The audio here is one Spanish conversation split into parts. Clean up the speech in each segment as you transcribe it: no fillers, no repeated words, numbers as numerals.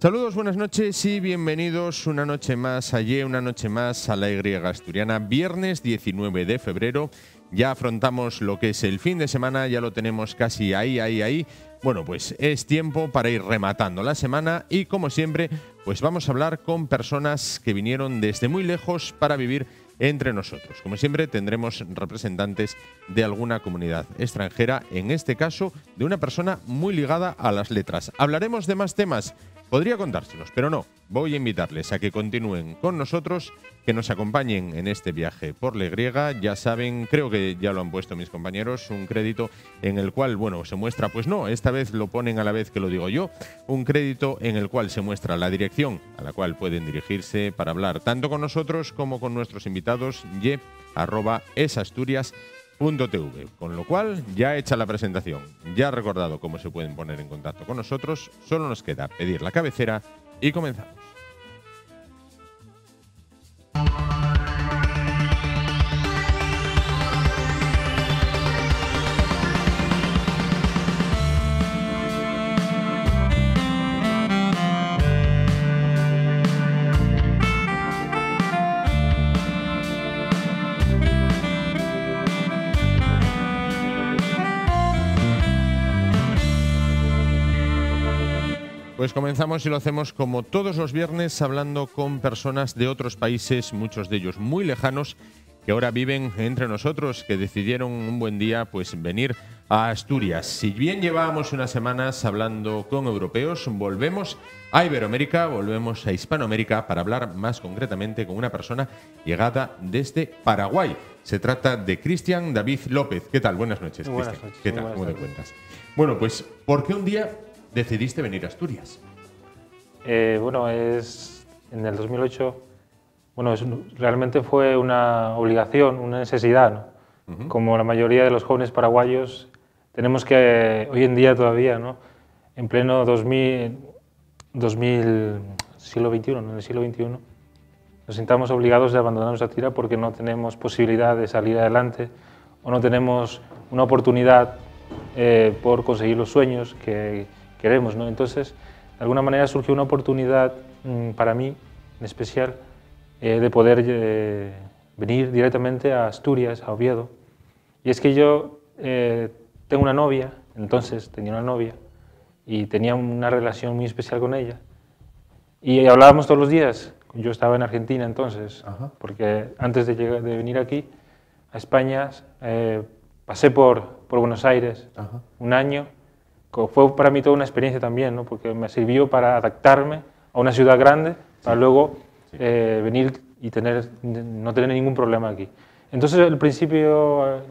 Saludos, buenas noches y bienvenidos una noche más allí, una noche más a la Y Asturiana. Viernes 19 de febrero, ya afrontamos lo que es el fin de semana, ya lo tenemos casi ahí. Bueno, pues es tiempo para ir rematando la semana y, como siempre, pues vamos a hablar con personas que vinieron desde muy lejos para vivir entre nosotros. Como siempre, tendremos representantes de alguna comunidad extranjera, en este caso de una persona muy ligada a las letras. Hablaremos de más temas. Podría contárselos, pero no. Voy a invitarles a que continúen con nosotros, que nos acompañen en este viaje por la Y. Ya saben, creo que ya lo han puesto mis compañeros, un crédito en el cual, bueno, se muestra, pues no, esta vez lo ponen a la vez que lo digo yo, un crédito en el cual se muestra la dirección a la cual pueden dirigirse para hablar tanto con nosotros como con nuestros invitados, ye@esasturias.tv. Con lo cual, ya hecha la presentación, ya recordado cómo se pueden poner en contacto con nosotros, solo nos queda pedir la cabecera y comenzamos. Pues comenzamos y lo hacemos como todos los viernes, hablando con personas de otros países, muchos de ellos muy lejanos, que ahora viven entre nosotros, que decidieron un buen día pues venir a Asturias. Si bien llevábamos unas semanas hablando con europeos, volvemos a Iberoamérica, volvemos a Hispanoamérica para hablar más concretamente con una persona llegada desde Paraguay. Se trata de Cristian David López. ¿Qué tal? Buenas noches, Cristian. ¿Qué tal? ¿Cómo te cuentas? Bueno, pues, ¿por qué un día decidiste venir a Asturias? Bueno, es en el 2008. Bueno, realmente fue una obligación, una necesidad, ¿no? Como la mayoría de los jóvenes paraguayos, tenemos que, hoy en día todavía, ¿no? En pleno siglo XXI, ¿no? En el siglo XXI, nos sintamos obligados de abandonar nuestra tierra porque no tenemos posibilidad de salir adelante o no tenemos una oportunidad por conseguir los sueños que queremos, ¿no? Entonces, de alguna manera surgió una oportunidad para mí, en especial, de poder venir directamente a Asturias, a Oviedo. Y es que yo tengo una novia, entonces tenía una novia, y tenía una relación muy especial con ella. Y hablábamos todos los días. Yo estaba en Argentina entonces, porque antes de venir aquí, a España, pasé por Buenos Aires un año. Fue para mí toda una experiencia también, ¿no? Porque me sirvió para adaptarme a una ciudad grande, para luego venir y no tener ningún problema aquí. Entonces, al principio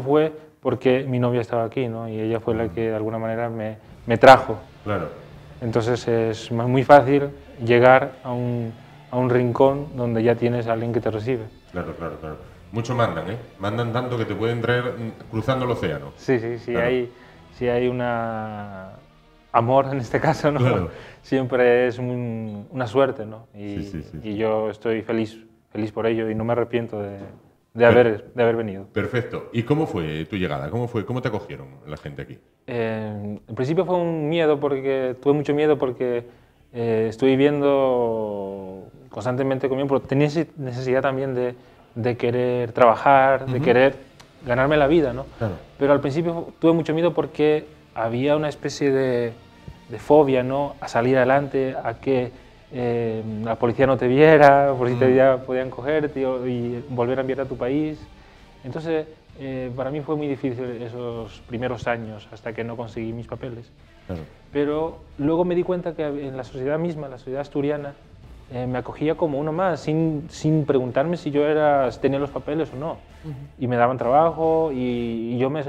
fue porque mi novia estaba aquí, ¿no? Y ella fue la que de alguna manera me trajo. Claro. Entonces, es muy fácil llegar a un rincón donde ya tienes a alguien que te recibe. Claro. Mucho mandan, ¿eh? Mandan tanto que te pueden traer cruzando el océano. Sí, claro. Si hay amor en este caso, ¿no? Claro. Siempre es una suerte, ¿no? Y yo estoy feliz por ello y no me arrepiento de haber venido. Perfecto. ¿Y cómo fue tu llegada? ¿Cómo te acogieron la gente aquí? En principio fue tuve mucho miedo porque estoy viviendo constantemente conmigo, pero tenía necesidad también de querer trabajar, de querer ganarme la vida, ¿no? Claro. Pero al principio tuve mucho miedo porque había una especie de fobia, ¿no? A salir adelante, a que la policía no te viera, por si podían cogerte y volver a enviar a tu país. Entonces, para mí fue muy difícil esos primeros años hasta que no conseguí mis papeles. Claro. Pero luego me di cuenta que en la sociedad misma, la sociedad asturiana, me acogía como uno más, sin preguntarme si tenía los papeles o no. Y me daban trabajo y yo me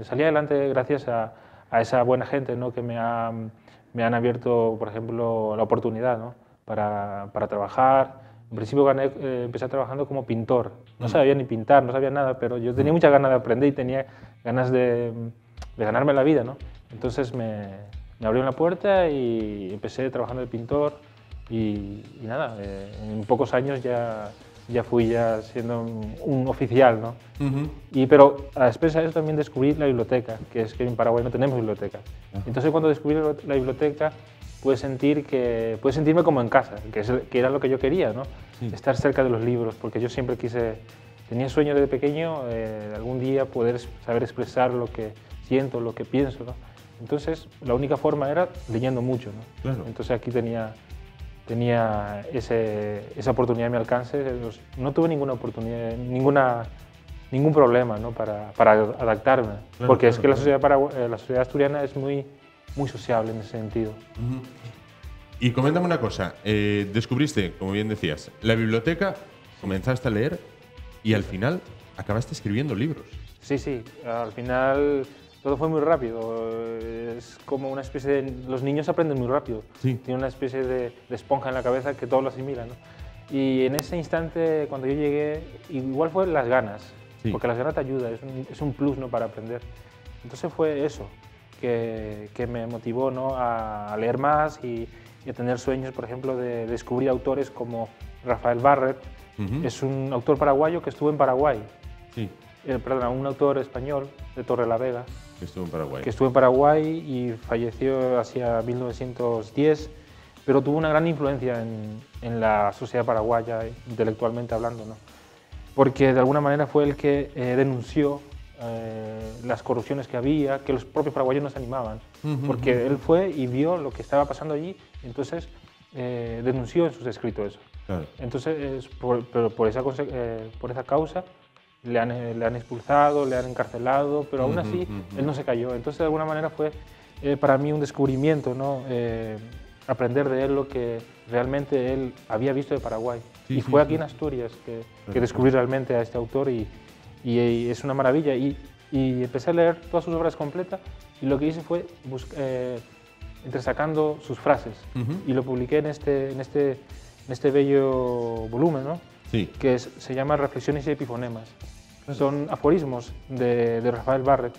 salía adelante gracias a esa buena gente, ¿no? Que me han abierto, por ejemplo, la oportunidad, ¿no? para trabajar. En principio empecé trabajando como pintor. No sabía ni pintar, no sabía nada, pero yo tenía muchas ganas de aprender y tenía ganas de ganarme la vida, ¿no? Entonces me abrieron la puerta y empecé trabajando de pintor. Y nada, en pocos años ya fui siendo un oficial, ¿no? Pero a expresa de eso también descubrí la biblioteca, que es que en Paraguay no tenemos biblioteca. Entonces cuando descubrí la biblioteca pude sentirme como en casa, que era lo que yo quería, ¿no? Sí. Estar cerca de los libros, porque yo siempre tenía sueño desde pequeño algún día poder saber expresar lo que siento, lo que pienso, ¿no? Entonces, la única forma era leyendo mucho, ¿no? Claro. Entonces aquí tenía esa oportunidad a mi alcance. No tuve ninguna oportunidad, ningún problema, ¿no? para adaptarme, Claro, porque es claro, que claro. la sociedad asturiana es muy sociable en ese sentido. Ujú. Y coméntame una cosa, descubriste, como bien decías, la biblioteca, comenzaste a leer y al final acabaste escribiendo libros. Sí, sí, al final todo fue muy rápido. Es como una especie de... Los niños aprenden muy rápido. Sí. Tienen una especie de esponja en la cabeza que todo lo asimila, ¿no? Y en ese instante, cuando yo llegué, igual fue las ganas, Sí. porque las ganas te ayuda, es un plus, ¿no?, para aprender. Entonces fue eso que me motivó, ¿no?, a leer más y a tener sueños, por ejemplo, de descubrir autores como Rafael Barret. Ujú. Es un autor paraguayo que estuvo en Paraguay. Sí, Perdona, un autor español de Torrelavega, que estuvo en Paraguay. que estuvo en Paraguay y falleció hacia 1910, pero tuvo una gran influencia en la sociedad paraguaya, intelectualmente hablando, ¿no? Porque de alguna manera fue el que denunció las corrupciones que había, que los propios paraguayos no se animaban, porque él fue y vio lo que estaba pasando allí, entonces denunció en sus escritos eso. Claro. Entonces, pero por esa causa le han expulsado, le han encarcelado, pero aún así él no se cayó. Entonces, de alguna manera fue para mí un descubrimiento, ¿no? Aprender de él lo que realmente él había visto de Paraguay. Sí, y sí, fue sí. aquí en Asturias que descubrí realmente a este autor y es una maravilla. Y empecé a leer todas sus obras completas y lo que hice fue entresacando sus frases y lo publiqué en este bello volumen, ¿no? Sí. Que se llama Reflexiones y Epifonemas. Son aforismos de Rafael Barret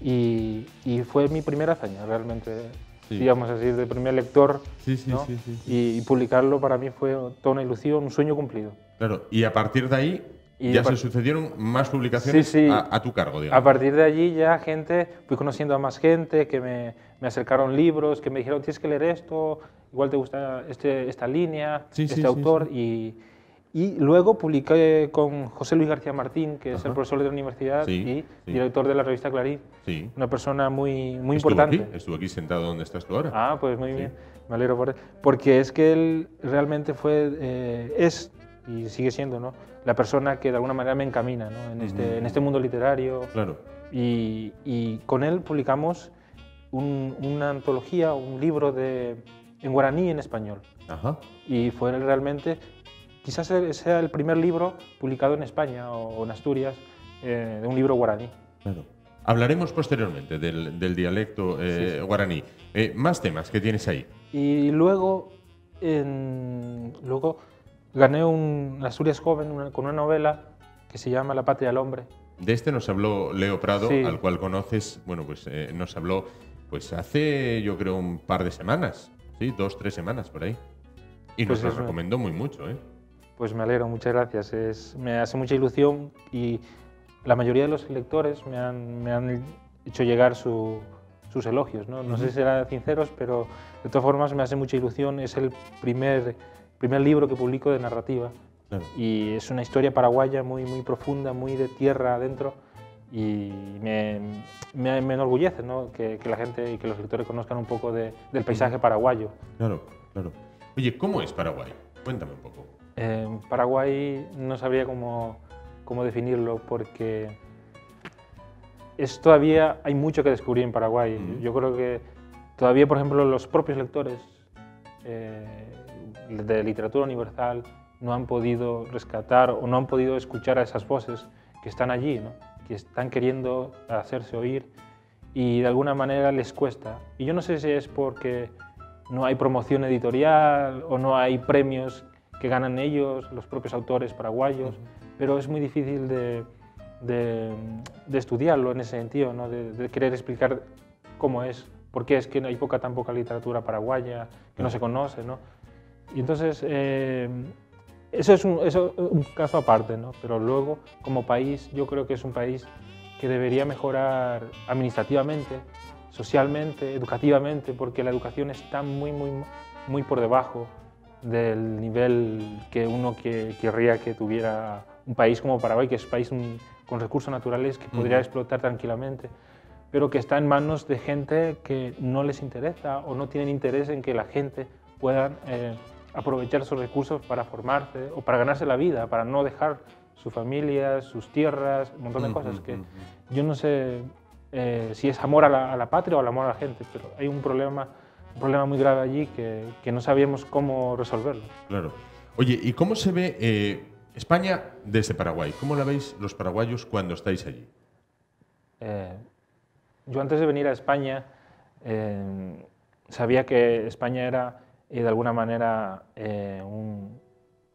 y fue mi primera hazaña realmente, Sí. digamos así, de primer lector, Sí, sí, ¿no? sí, sí. Y publicarlo para mí fue toda una ilusión, un sueño cumplido. Claro, y a partir de ahí Y ya a se par- sucedieron más publicaciones Sí, sí. a tu cargo, digamos. A partir de allí ya fui conociendo a más gente que me acercaron libros, que me dijeron tienes que leer esto, igual te gusta esta línea, Sí, sí, este sí, autor. sí. Y luego publiqué con José Luis García Martín, que es Ajá. el profesor de la universidad Sí, y sí. director de la revista Clarín, Sí. una persona muy Estuvo importante. Estuvo aquí sentado donde estás tú ahora. Ah, pues muy Sí. bien, me alegro por él. Porque es que él realmente es y sigue siendo, ¿no?, la persona que de alguna manera me encamina, ¿no?, en este mundo literario. Claro. Y con él publicamos una antología, un libro en guaraní y en español. Ajá. Y fue realmente, quizás sea el primer libro publicado en España o en Asturias, de un libro guaraní. Claro. Hablaremos posteriormente del dialecto guaraní. Más temas que tienes ahí. Y luego gané un Asturias Joven con una novela que se llama La Patria del Hombre. De este nos habló Leo Prado, Sí. al cual conoces. Bueno, pues nos habló pues hace, yo creo, un par de semanas. Sí, 2, 3 semanas por ahí. Y Pues nos lo eso. recomendó mucho, ¿eh? Pues me alegro, muchas gracias. Me hace mucha ilusión y la mayoría de los lectores me han hecho llegar sus elogios, ¿no? No sé si serán sinceros, pero de todas formas me hace mucha ilusión. Es el primer libro que publico de narrativa. Claro. Y es una historia paraguaya muy profunda, muy de tierra adentro, y me enorgullece, ¿no?, que la gente y que los lectores conozcan un poco del paisaje paraguayo. Claro, claro. Oye, ¿cómo es Paraguay? Cuéntame un poco. Paraguay no sabría cómo definirlo porque todavía hay mucho que descubrir en Paraguay. Yo creo que todavía, por ejemplo, los propios lectores de literatura universal no han podido rescatar o no han podido escuchar a esas voces que están allí, ¿no?, que están queriendo hacerse oír y de alguna manera les cuesta. Y yo no sé si es porque no hay promoción editorial o no hay premios que ganan ellos, los propios autores paraguayos, pero es muy difícil de estudiarlo en ese sentido, ¿no?, de querer explicar cómo es, por qué es que hay tan poca literatura paraguaya, que no se conoce, ¿no? Y entonces, eso es un caso aparte, ¿no? Pero luego, como país, yo creo que es un país que debería mejorar administrativamente socialmente, educativamente, porque la educación está muy por debajo del nivel que uno querría que tuviera un país como Paraguay, que es un país con recursos naturales que podría explotar tranquilamente, pero que está en manos de gente que no les interesa o no tienen interés en que la gente pueda aprovechar esos recursos para formarse o para ganarse la vida, para no dejar su familia, sus tierras, un montón de cosas que yo no sé si es amor a la patria o el amor a la gente, pero hay un problema muy grave allí que no sabíamos cómo resolverlo. Claro. Oye, ¿y cómo se ve España desde Paraguay? ¿Cómo la veis los paraguayos cuando estáis allí? Yo antes de venir a España sabía que España era de alguna manera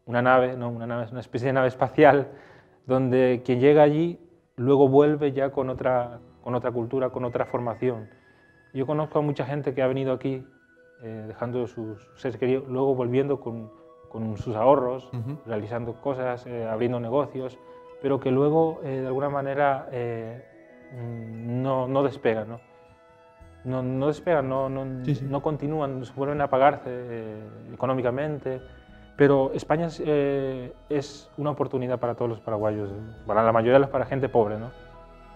una nave, ¿no? Una especie de nave espacial donde quien llega allí luego vuelve ya con otra cultura, con otra formación. Yo conozco a mucha gente que ha venido aquí dejando sus seres queridos, luego volviendo con sus ahorros, realizando cosas, abriendo negocios, pero que luego de alguna manera no despegan, ¿no? No despegan, no continúan, se vuelven a pagarse económicamente, pero España es una oportunidad para todos los paraguayos, para la mayoría de para gente pobre, ¿no?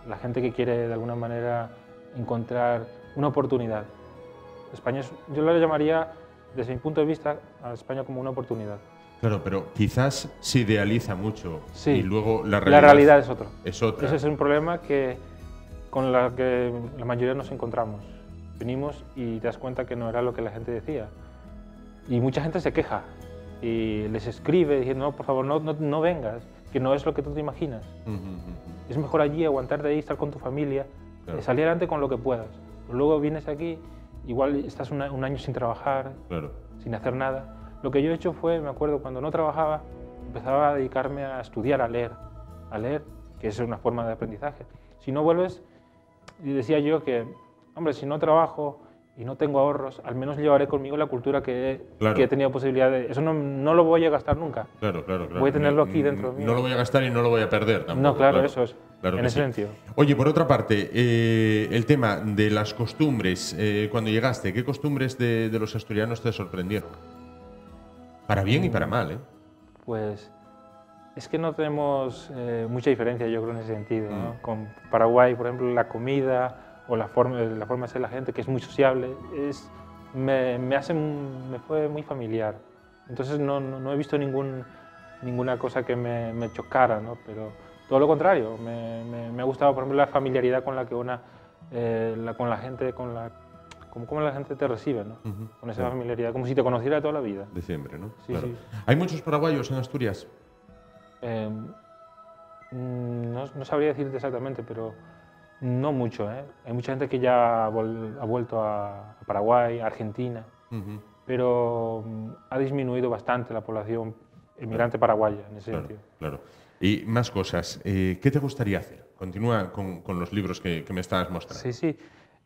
La gente que quiere de alguna manera encontrar una oportunidad. España yo lo llamaría, desde mi punto de vista, a España como una oportunidad. Claro, pero quizás se idealiza mucho sí, y luego la realidad es otra. Es otra. Ese es un problema con el que la mayoría nos encontramos. Venimos y te das cuenta que no era lo que la gente decía. Y mucha gente se queja y les escribe diciendo, no, por favor, no vengas, que no es lo que tú te imaginas. Es mejor allí aguantarte ahí, estar con tu familia, claro, salir adelante con lo que puedas. Luego vienes aquí, igual estás un año sin trabajar, claro, sin hacer nada. Lo que yo he hecho fue, me acuerdo, cuando no trabajaba, empezaba a dedicarme a estudiar, a leer, que es una forma de aprendizaje. Si no vuelves, y decía yo que, hombre, si no trabajo y no tengo ahorros, al menos llevaré conmigo la cultura que he tenido posibilidad de... Eso no lo voy a gastar nunca. Claro. Voy a tenerlo aquí dentro mío. No lo voy a gastar y no lo voy a perder tampoco. No, claro, eso es. Claro en ese sentido. Oye, por otra parte, el tema de las costumbres. Cuando llegaste, ¿qué costumbres de los asturianos te sorprendieron? Para bien y para mal, ¿eh? Pues es que no tenemos mucha diferencia, yo creo, en ese sentido, ¿no? Con Paraguay, por ejemplo, la comida o la forma de ser la gente, que es muy sociable, me fue muy familiar. Entonces no he visto ninguna cosa que me chocara, ¿no? Pero todo lo contrario, me ha gustado, por ejemplo, la familiaridad con la que con la gente, cómo la gente te recibe, ¿no? Con esa familiaridad, como si te conociera de toda la vida. De siempre, ¿no? Sí, claro. sí. ¿Hay muchos paraguayos en Asturias? No sabría decirte exactamente, pero no mucho, ¿eh? Hay mucha gente que ya ha vuelto a Paraguay, a Argentina, pero ha disminuido bastante la población emigrante paraguaya en ese sentido. Claro. Y más cosas. ¿Qué te gustaría hacer? Continúa con los libros que me estabas mostrando. Sí.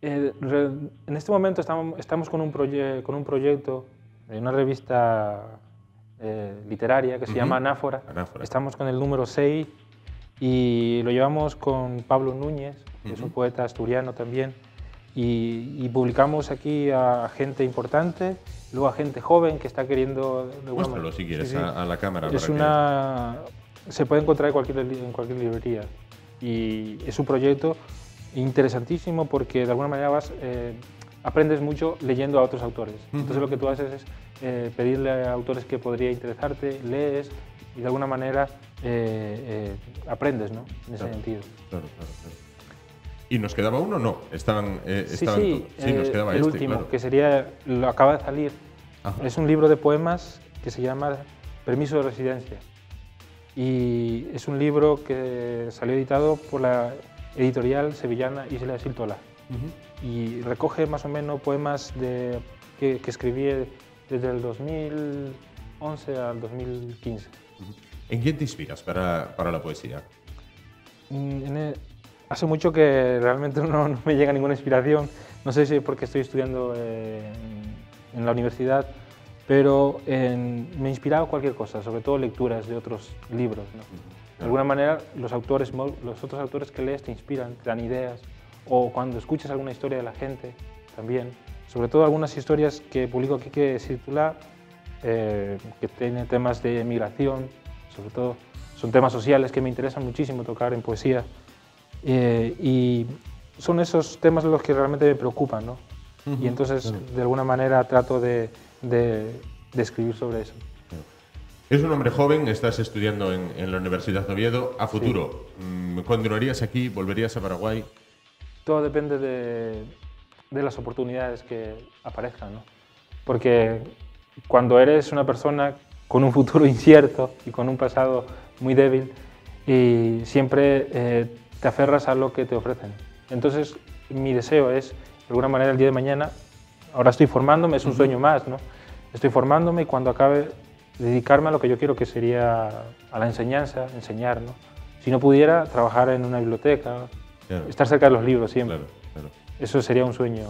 En este momento estamos con un proyecto de una revista literaria que se llama Anáfora. Estamos con el número 6 y lo llevamos con Pablo Núñez, que es un poeta asturiano también, y publicamos aquí a gente importante, luego a gente joven que está queriendo... Muéstralo si quieres a la cámara. Se puede encontrar en cualquier librería y es un proyecto interesantísimo porque de alguna manera aprendes mucho leyendo a otros autores. Entonces lo que tú haces es pedirle a autores que podría interesarte, lees y de alguna manera aprendes, ¿no? En ese sentido. Claro. ¿Y nos quedaba uno? No, estaban sí, nos quedaba el último, que lo acaba de salir. Ajá. Es un libro de poemas que se llama Permiso de Residencia. Y es un libro que salió editado por la editorial sevillana Isla Siltola. Y recoge más o menos poemas que escribí desde el 2011 al 2015. ¿En quién te inspiras para la poesía? Hace mucho que realmente no me llega ninguna inspiración. No sé si es porque estoy estudiando en la universidad, pero me ha inspirado cualquier cosa, sobre todo lecturas de otros libros, ¿no? De alguna manera los otros autores que lees te inspiran, te dan ideas, o cuando escuchas alguna historia de la gente también, sobre todo algunas historias que publico aquí que se titula, que tiene temas de migración, sobre todo son temas sociales que me interesan muchísimo tocar en poesía, y son esos temas los que realmente me preocupan, ¿no? Y entonces, de alguna manera, trato de escribir sobre eso. Es un hombre joven, estás estudiando en la Universidad de Oviedo. A futuro, sí. ¿Continuarías aquí? ¿Volverías a Paraguay? Todo depende de las oportunidades que aparezcan, ¿no? Porque cuando eres una persona con un futuro incierto y con un pasado muy débil, y siempre te aferras a lo que te ofrecen. Entonces, mi deseo es, de alguna manera, el día de mañana, ahora estoy formándome, es un sueño más, ¿no? Estoy formándome y cuando acabe, dedicarme a lo que yo quiero, que sería a la enseñanza, enseñar, ¿no? Si no pudiera, trabajar en una biblioteca, claro, estar cerca de los libros siempre. Claro, claro. Eso sería un sueño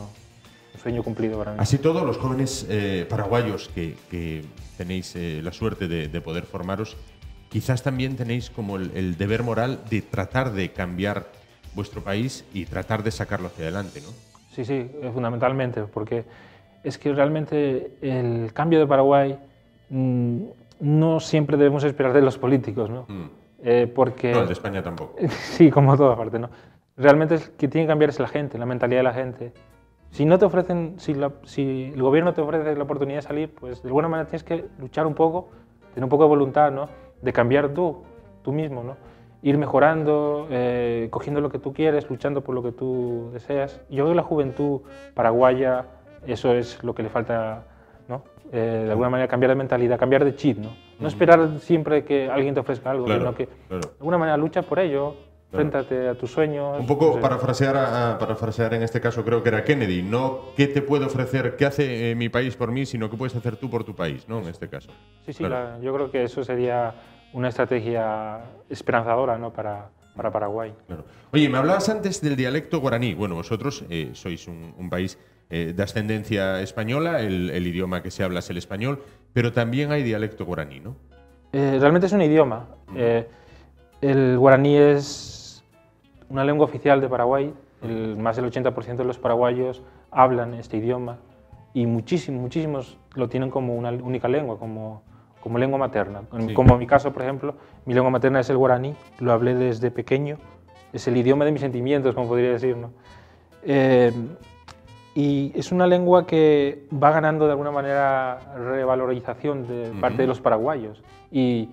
cumplido para mí. Así todo, los jóvenes paraguayos que tenéis la suerte de poder formaros, quizás también tenéis como el deber moral de tratar de cambiar vuestro país y tratar de sacarlo hacia adelante, ¿no? Sí, sí, fundamentalmente, porque es que realmente el cambio de Paraguay no siempre debemos esperar de los políticos, ¿no? Porque, no, el de España tampoco. Sí, como toda parte, ¿no? Realmente es que tiene que cambiar es la gente, la mentalidad de la gente. Si no te ofrecen, si el gobierno te ofrece la oportunidad de salir, pues de alguna manera tienes que luchar un poco, tener un poco de voluntad, ¿no? De cambiar tú mismo, ¿no? Ir mejorando, cogiendo lo que tú quieres, luchando por lo que tú deseas. Yo creo que la juventud paraguaya, eso es lo que le falta, ¿no? De alguna manera cambiar de mentalidad, cambiar de chip, ¿no? No esperar siempre que alguien te ofrezca algo, claro, sino que claro, de alguna manera lucha por ello, enfréntate a tus sueños. Un poco, no sé. parafrasear en este caso, creo que era Kennedy, no qué te puede ofrecer, qué hace mi país por mí, sino qué puedes hacer tú por tu país, ¿no? En este caso. Sí, sí, claro. yo creo que eso sería una estrategia esperanzadora, ¿no? para Paraguay. Claro. Oye, me hablabas antes del dialecto guaraní. Bueno, vosotros sois un país de ascendencia española, el idioma que se habla es el español, pero también hay dialecto guaraní, ¿no? Realmente es un idioma. El guaraní es una lengua oficial de Paraguay. Más del 80% de los paraguayos hablan este idioma y muchísimos lo tienen como una única lengua, como lengua materna. Sí. Como en mi caso, por ejemplo, mi lengua materna es el guaraní, lo hablé desde pequeño, es el idioma de mis sentimientos, como podría decir, ¿no? Y es una lengua que va ganando de alguna manera revalorización de parte de los paraguayos. Y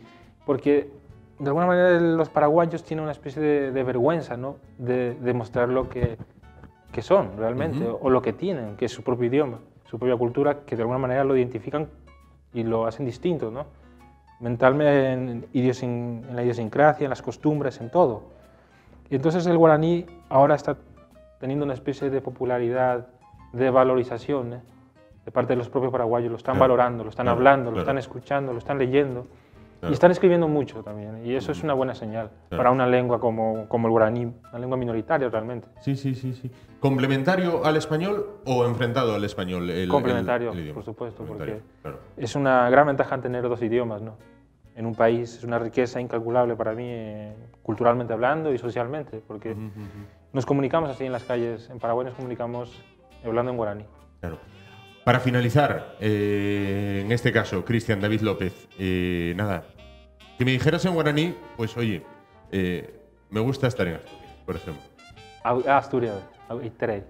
porque de alguna manera los paraguayos tienen una especie de vergüenza, ¿no? De mostrar lo que son realmente, o lo que tienen, que es su propio idioma, su propia cultura, que de alguna manera lo identifican y lo hacen distinto, ¿no? Mentalmente, en la idiosincrasia, en las costumbres, en todo. Y entonces el guaraní ahora está teniendo una especie de popularidad, de valorización, ¿eh? De parte de los propios paraguayos. Lo están valorando, lo están hablando, lo están escuchando, lo están leyendo. Y están escribiendo mucho también. Y eso es una buena señal para una lengua como el guaraní, una lengua minoritaria realmente. Sí. ¿Complementario al español o enfrentado al español? Complementario, el idioma, por supuesto, porque es una gran ventaja tener dos idiomas, ¿no? En un país es una riqueza incalculable para mí, culturalmente hablando y socialmente, porque nos comunicamos así en las calles. En Paraguay nos comunicamos hablando en guaraní. Claro. Para finalizar, en este caso, Cristian David López, nada, que me dijeras en guaraní, pues oye, me gusta estar en Asturias, por ejemplo. Asturias, Iterey.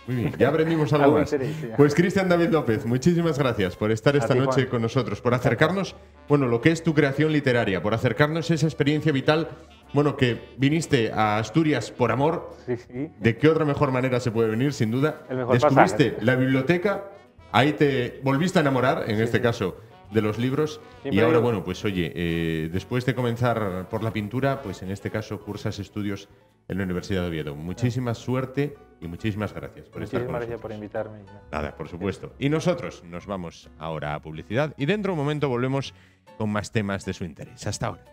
Muy bien, ya aprendimos algo más. Pues Cristian David López, muchísimas gracias por estar esta noche con nosotros, por acercarnos, bueno, lo que es tu creación literaria, por acercarnos esa experiencia vital, bueno, que viniste a Asturias por amor. Sí. ¿De qué otra mejor manera se puede venir, sin duda? El mejor Descubriste pasaje. la biblioteca, ahí te volviste a enamorar, en este caso, de los libros. Siempre y ahora, bueno, pues oye, después de comenzar por la pintura, pues en este caso cursas estudios en la Universidad de Oviedo. Muchísima suerte y muchísimas gracias por estar con nosotros. Muchísimas gracias por invitarme. Nada, por supuesto. Y nosotros nos vamos ahora a publicidad y dentro de un momento volvemos con más temas de su interés. Hasta ahora.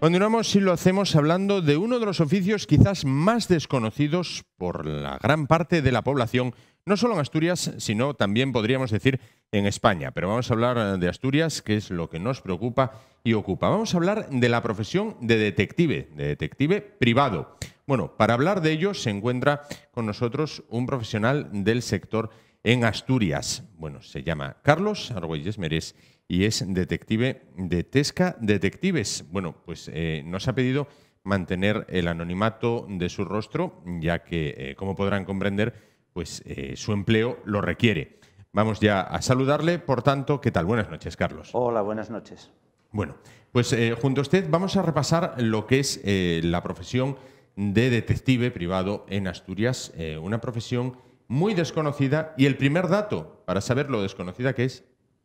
Continuamos y lo hacemos hablando de uno de los oficios quizás más desconocidos por la gran parte de la población, no solo en Asturias, sino también podríamos decir en España. Pero vamos a hablar de Asturias, que es lo que nos preocupa y ocupa. Vamos a hablar de la profesión de detective privado. Bueno, para hablar de ello se encuentra con nosotros un profesional del sector en Asturias. Bueno, se llama Carlos Argüelles Merés y es detective de Tesca Detectives. Bueno, pues nos ha pedido mantener el anonimato de su rostro, ya que, como podrán comprender, pues su empleo lo requiere. Vamos ya a saludarle. Por tanto, ¿qué tal? Buenas noches, Carlos. Hola, buenas noches. Bueno, pues junto a usted vamos a repasar lo que es la profesión de detective privado en Asturias, una profesión muy desconocida, y el primer dato para saber lo desconocida que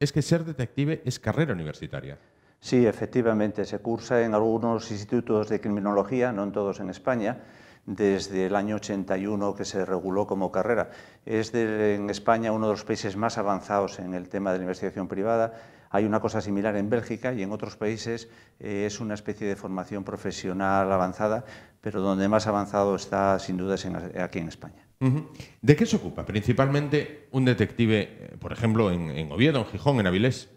es que ser detective es carrera universitaria. Sí, efectivamente, se cursa en algunos institutos de criminología, no en todos en España, desde el año 81 que se reguló como carrera. Es en España uno de los países más avanzados en el tema de la investigación privada. Hay una cosa similar en Bélgica y en otros países es una especie de formación profesional avanzada, pero donde más avanzado está sin duda es aquí en España. ¿De qué se ocupa principalmente un detective, por ejemplo, en Oviedo, en Gijón, en Avilés?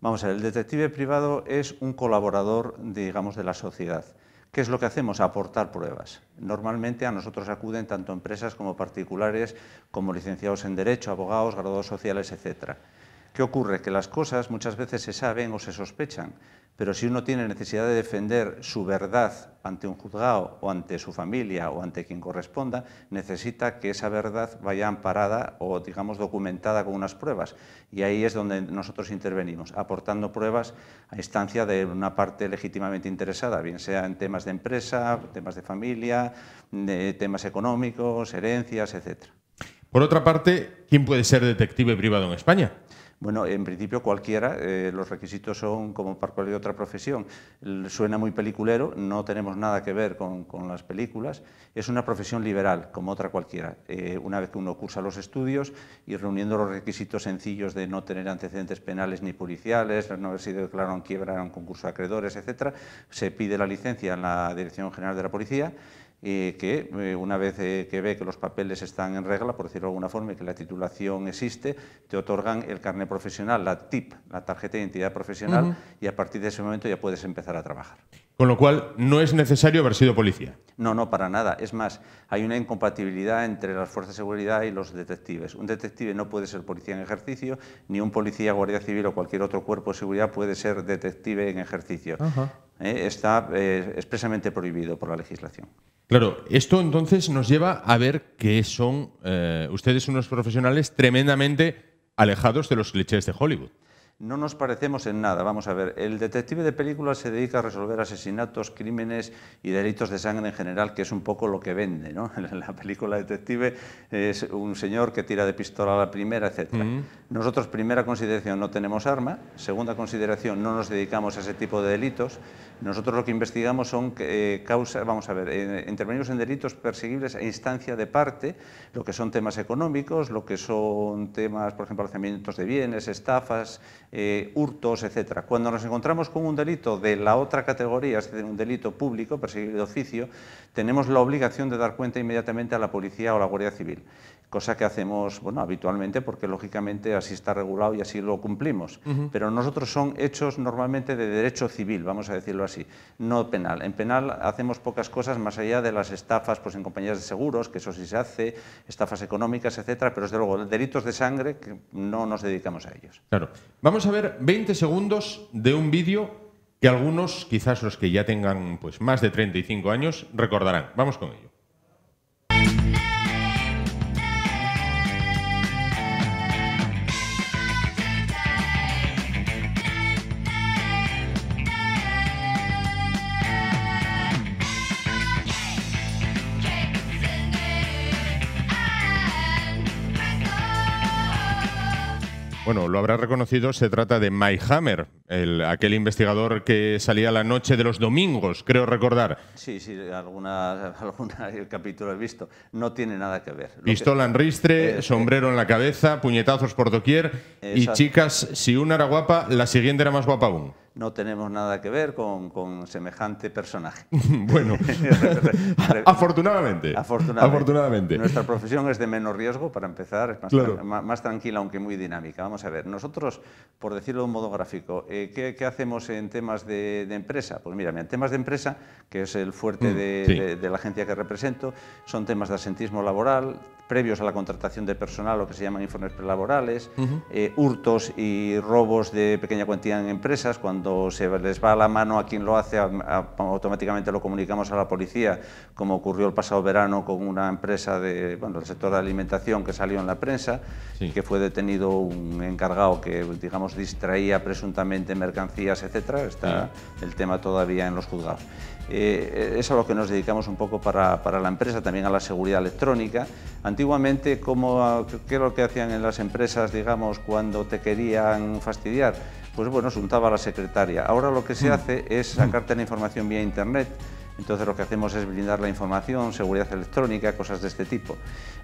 Vamos a ver, el detective privado es un colaborador, digamos, de la sociedad. ¿Qué es lo que hacemos? Aportar pruebas. Normalmente a nosotros acuden tanto empresas como particulares, como licenciados en Derecho, abogados, graduados sociales, etc. ¿Qué ocurre? Que las cosas muchas veces se saben o se sospechan, pero si uno tiene necesidad de defender su verdad ante un juzgado o ante su familia o ante quien corresponda, necesita que esa verdad vaya amparada o, digamos, documentada con unas pruebas. Y ahí es donde nosotros intervenimos, aportando pruebas a instancia de una parte legítimamente interesada, bien sea en temas de empresa, temas de familia, de temas económicos, herencias, etc. Por otra parte, ¿quién puede ser detective privado en España? Bueno, en principio cualquiera, los requisitos son como para cualquier otra profesión. Suena muy peliculero, no tenemos nada que ver con las películas, es una profesión liberal, como otra cualquiera. Una vez que uno cursa los estudios y reuniendo los requisitos sencillos de no tener antecedentes penales ni policiales, no haber sido declarado en quiebra en un concurso de acreedores, etc., se pide la licencia en la Dirección General de la Policía, que una vez que ve que los papeles están en regla, por decirlo de alguna forma, y que la titulación existe, te otorgan el carnet profesional, la TIP, la tarjeta de identidad profesional, y a partir de ese momento ya puedes empezar a trabajar. Con lo cual, no es necesario haber sido policía. No, no, para nada. Es más, hay una incompatibilidad entre las fuerzas de seguridad y los detectives. Un detective no puede ser policía en ejercicio, ni un policía, guardia civil o cualquier otro cuerpo de seguridad puede ser detective en ejercicio. Está expresamente prohibido por la legislación. Claro, esto entonces nos lleva a ver que son ustedes unos profesionales tremendamente alejados de los clichés de Hollywood. No nos parecemos en nada. Vamos a ver, el detective de películas se dedica a resolver asesinatos, crímenes y delitos de sangre en general, que es un poco lo que vende, ¿no? La película detective es un señor que tira de pistola a la primera, etc. Nosotros, primera consideración, no tenemos arma. Segunda consideración, no nos dedicamos a ese tipo de delitos. Nosotros lo que investigamos son causas, vamos a ver, intervenimos en delitos perseguibles a instancia de parte, lo que son temas económicos, lo que son temas, por ejemplo, alzamientos de bienes, estafas, hurtos, etc. Cuando nos encontramos con un delito de la otra categoría, es decir, un delito público, perseguible de oficio, tenemos la obligación de dar cuenta inmediatamente a la policía o a la Guardia Civil, cosa que hacemos, bueno, habitualmente, porque lógicamente así está regulado y así lo cumplimos. Pero nosotros son hechos normalmente de derecho civil, vamos a decirlo así, no penal. En penal hacemos pocas cosas más allá de las estafas, pues en compañías de seguros, que eso sí se hace, estafas económicas, etcétera, pero desde luego delitos de sangre que no nos dedicamos a ellos. Claro. Vamos a ver 20 segundos de un vídeo que algunos, quizás los que ya tengan pues más de 35 años, recordarán. Vamos con ello. Bueno, lo habrá reconocido, se trata de Mike Hammer, aquel investigador que salía la noche de los domingos, creo recordar. Sí, sí, alguna el capítulo he visto. No tiene nada que ver. Pistola en ristre, sombrero en la cabeza, puñetazos por doquier y chicas, si una era guapa, la siguiente era más guapa aún. no tenemos nada que ver con semejante personaje. Bueno, afortunadamente. Afortunadamente. Nuestra profesión es de menos riesgo, para empezar, es más, claro, más tranquila, aunque muy dinámica. Vamos a ver, nosotros, por decirlo de un modo gráfico, ¿qué hacemos en temas de empresa? Pues mira, en temas de empresa, que es el fuerte de la agencia que represento, son temas de asentismo laboral, previos a la contratación de personal, lo que se llaman informes prelaborales, hurtos y robos de pequeña cuantía en empresas. Cuando se les va la mano a quien lo hace, automáticamente lo comunicamos a la policía, como ocurrió el pasado verano con una empresa del sector de alimentación que salió en la prensa, que fue detenido un encargado que, digamos, distraía presuntamente mercancías, etcétera. Está el tema todavía en los juzgados. Eso es a lo que nos dedicamos un poco para la empresa, también a la seguridad electrónica. Antiguamente, ¿qué es lo que hacían en las empresas, digamos, cuando te querían fastidiar? Pues bueno, se untaba a la secretaria. Ahora lo que se hace es sacarte la información vía Internet. Entonces lo que hacemos es blindar la información, seguridad electrónica, cosas de este tipo.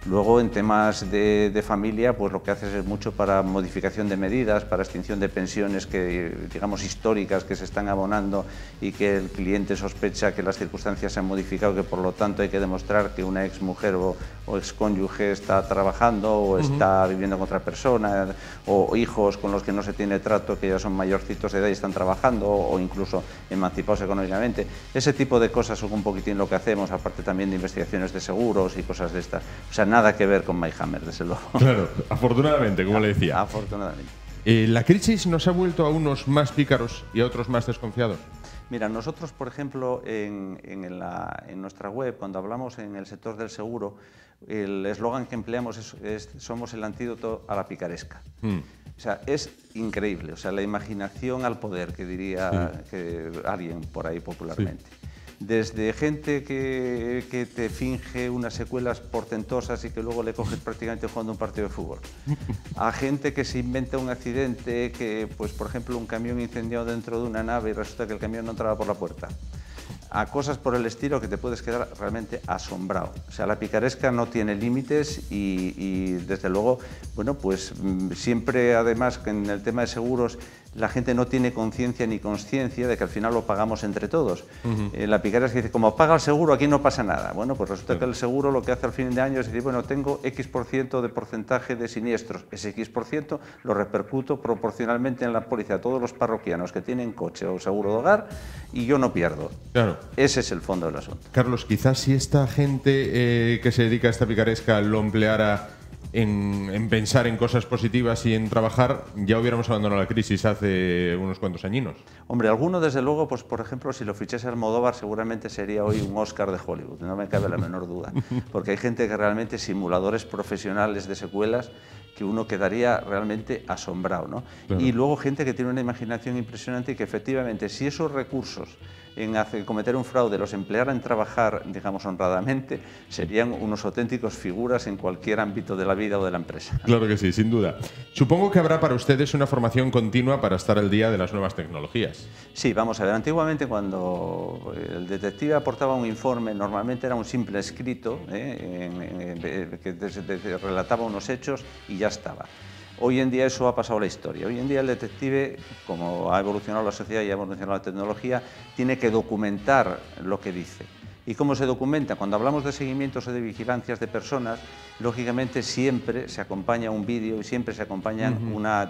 Luego en temas de familia, pues lo que haces es mucho para modificación de medidas, para extinción de pensiones que, digamos, históricas que se están abonando y que el cliente sospecha que las circunstancias se han modificado, que por lo tanto hay que demostrar que una exmujer o excónyuge está trabajando o está viviendo con otra persona, o hijos con los que no se tiene trato, que ya son mayorcitos de edad y están trabajando, o incluso emancipados económicamente. Ese tipo de cosas son un poquitín lo que hacemos, aparte también de investigaciones de seguros y cosas de estas. O sea, nada que ver con MyHammer, desde luego. Claro, afortunadamente, como le decía. Afortunadamente. ¿La crisis nos ha vuelto a unos más pícaros y a otros más desconfiados? Mira, nosotros, por ejemplo, en nuestra web, cuando hablamos en el sector del seguro, el eslogan que empleamos es somos el antídoto a la picaresca. O sea, es increíble, o sea, la imaginación al poder, que diría que alguien por ahí popularmente. Desde gente que te finge unas secuelas portentosas y que luego le coges prácticamente jugando un partido de fútbol, a gente que se inventa un accidente, que, pues, por ejemplo, un camión incendiado dentro de una nave y resulta que el camión no entraba por la puerta, a cosas por el estilo que te puedes quedar realmente asombrado. O sea, la picaresca no tiene límites y desde luego, bueno, pues siempre, además, en el tema de seguros, la gente no tiene conciencia ni consciencia de que al final lo pagamos entre todos. La picaresca dice, como paga el seguro, aquí no pasa nada. Bueno, pues resulta que el seguro lo que hace al fin de año es decir, bueno, tengo X% de porcentaje de siniestros. Ese X% lo repercuto proporcionalmente en la póliza a todos los parroquianos que tienen coche o seguro de hogar y yo no pierdo. Claro. Ese es el fondo del asunto. Carlos, quizás si esta gente que se dedica a esta picaresca lo empleara en pensar en cosas positivas y en trabajar, ya hubiéramos abandonado la crisis hace unos cuantos añinos. Hombre, alguno desde luego, pues por ejemplo, si lo fichase Almodóvar, seguramente sería hoy un Oscar de Hollywood, no me cabe la menor duda, porque hay gente que realmente, simuladores profesionales de secuelas, que uno quedaría realmente asombrado, ¿no? Claro. Y luego gente que tiene una imaginación impresionante y que efectivamente, si esos recursos en cometer un fraude los emplearan en trabajar, digamos, honradamente, serían unos auténticos figuras en cualquier ámbito de la vida o de la empresa. Claro que sí, sin duda. Supongo que habrá para ustedes una formación continua para estar al día de las nuevas tecnologías. Sí, vamos a ver, antiguamente cuando el detective aportaba un informe, normalmente era un simple escrito que relataba unos hechos y ya estaba. Hoy en día eso ha pasado a la historia. Hoy en día el detective, como ha evolucionado la sociedad y ha evolucionado la tecnología, tiene que documentar lo que dice. ¿Y cómo se documenta? Cuando hablamos de seguimientos o de vigilancias de personas, lógicamente siempre se acompaña un vídeo y siempre se acompañan una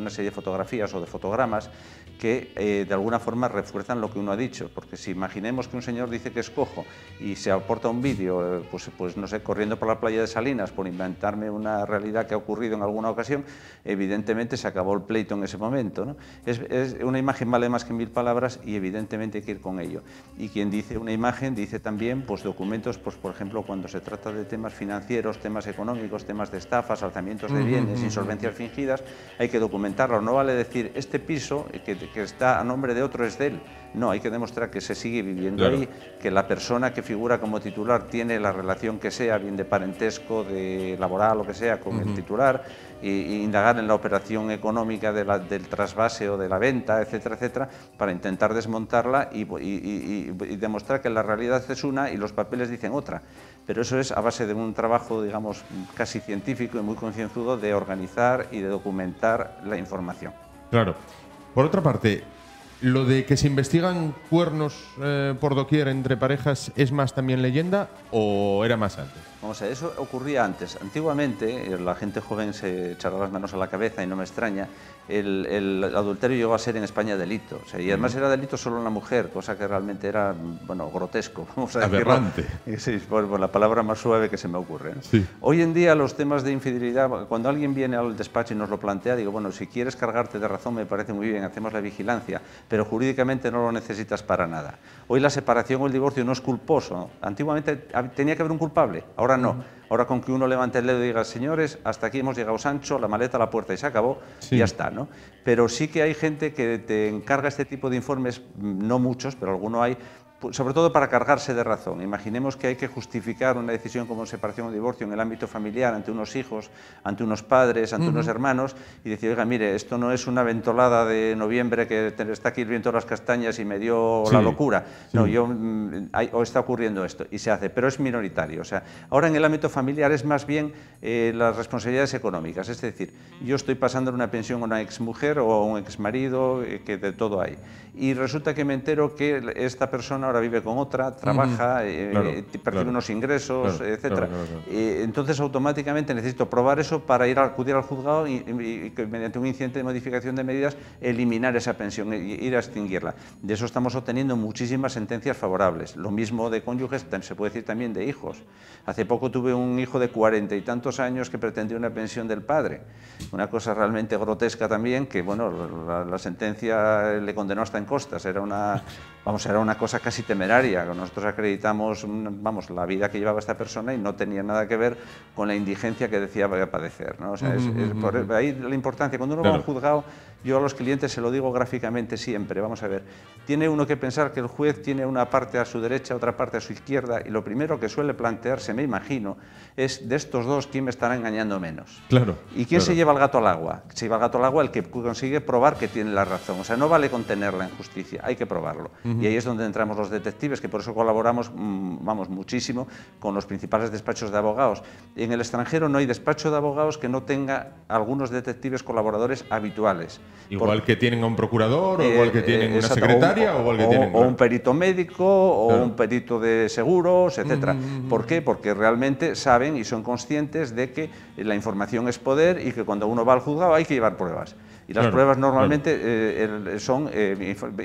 serie de fotografías o de fotogramas que de alguna forma refuerzan lo que uno ha dicho, porque si imaginemos que un señor dice que es cojo y se aporta un vídeo, pues no sé, corriendo por la playa de Salinas por inventarme una realidad que ha ocurrido en alguna ocasión, evidentemente se acabó el pleito en ese momento, ¿no? Una imagen vale más que 1000 palabras y evidentemente hay que ir con ello. Y quien dice una imagen dice también pues documentos, pues por ejemplo cuando se trata de temas financieros, temas económicos, temas de estafas, alzamientos de bienes, insolvencias fingidas, hay que documentarlo. No vale decir este piso que está a nombre de otro es de él. No, hay que demostrar que se sigue viviendo ahí, que la persona que figura como titular tiene la relación que sea, bien de parentesco, de laboral, lo que sea, con el titular, e indagar en la operación económica del trasvase o de la venta, etcétera, etcétera, para intentar desmontarla y demostrar que la realidad es una y los papeles dicen otra. Pero eso es a base de un trabajo, digamos, casi científico y muy concienzudo de organizar y de documentar la información. Claro. Por otra parte, ¿lo de que se investigan cuernos por doquier entre parejas es más también leyenda o era más antes? Vamos a ver, eso ocurría antes. Antiguamente, la gente joven se echaba las manos a la cabeza y no me extraña, el adulterio llegó a ser en España delito. O sea, y además era delito solo en la mujer, cosa que realmente era, bueno, grotesco. Vamos a decirlo. Aberrante. Sí, por la palabra más suave que se me ocurre, ¿no? Sí. Hoy en día los temas de infidelidad, cuando alguien viene al despacho y nos lo plantea, digo, bueno, si quieres cargarte de razón me parece muy bien, hacemos la vigilancia, pero jurídicamente no lo necesitas para nada. Hoy la separación o el divorcio no es culposo. Antiguamente tenía que haber un culpable, ahora no. Ahora con que uno levante el dedo y diga, señores, hasta aquí hemos llegado, Sancho, la maleta a la puerta y se acabó, y ya está, ¿no? Pero sí que hay gente que te encarga este tipo de informes, no muchos, pero alguno hay, sobre todo para cargarse de razón. Imaginemos que hay que justificar una decisión como separación o divorcio en el ámbito familiar ante unos hijos, ante unos padres, ante unos hermanos, y decir, oiga, mire, esto no es una ventolada de noviembre que está aquí el viento de las castañas y me dio la locura. No, o está ocurriendo esto, y se hace, pero es minoritario. O sea, ahora en el ámbito familiar es más bien las responsabilidades económicas, es decir, yo estoy pasando una pensión a una exmujer o a un exmarido, que de todo hay. Y resulta que me entero que esta persona ahora vive con otra, trabaja, percibe unos ingresos, etc. Entonces, automáticamente necesito probar eso para acudir al juzgado y mediante un incidente de modificación de medidas, eliminar esa pensión, ir a extinguirla. De eso estamos obteniendo muchísimas sentencias favorables. Lo mismo de cónyuges, se puede decir también de hijos. Hace poco tuve un hijo de 40 y tantos años que pretendía una pensión del padre. Una cosa realmente grotesca también, que bueno, la sentencia le condenó hasta en costas. Era una cosa casi temeraria. Nosotros acreditamos, vamos, la vida que llevaba esta persona y no tenía nada que ver con la indigencia que decía vaya a padecer, ¿no? O sea, por ahí la importancia. Cuando uno va a un juzgado, yo a los clientes se lo digo gráficamente siempre. Vamos a ver, tiene uno que pensar que el juez tiene una parte a su derecha, otra parte a su izquierda, y lo primero que suele plantearse, me imagino, es de estos dos, ¿quién me estará engañando menos? Claro. ¿Y quién se lleva el gato al agua? Se lleva el gato al agua el que consigue probar que tiene la razón. O sea, no vale contenerla en justicia, hay que probarlo. Y ahí es donde entramos los detectives, que por eso colaboramos, vamos, muchísimo con los principales despachos de abogados. En el extranjero no hay despacho de abogados que no tenga algunos detectives colaboradores habituales. Igual que tienen a un procurador, o igual que tienen una secretaria, o igual que tienen... O un perito médico, o un perito de seguros, etc. ¿Por qué? Porque realmente saben y son conscientes de que la información es poder y que cuando uno va al juzgado hay que llevar pruebas. Y las pruebas normalmente son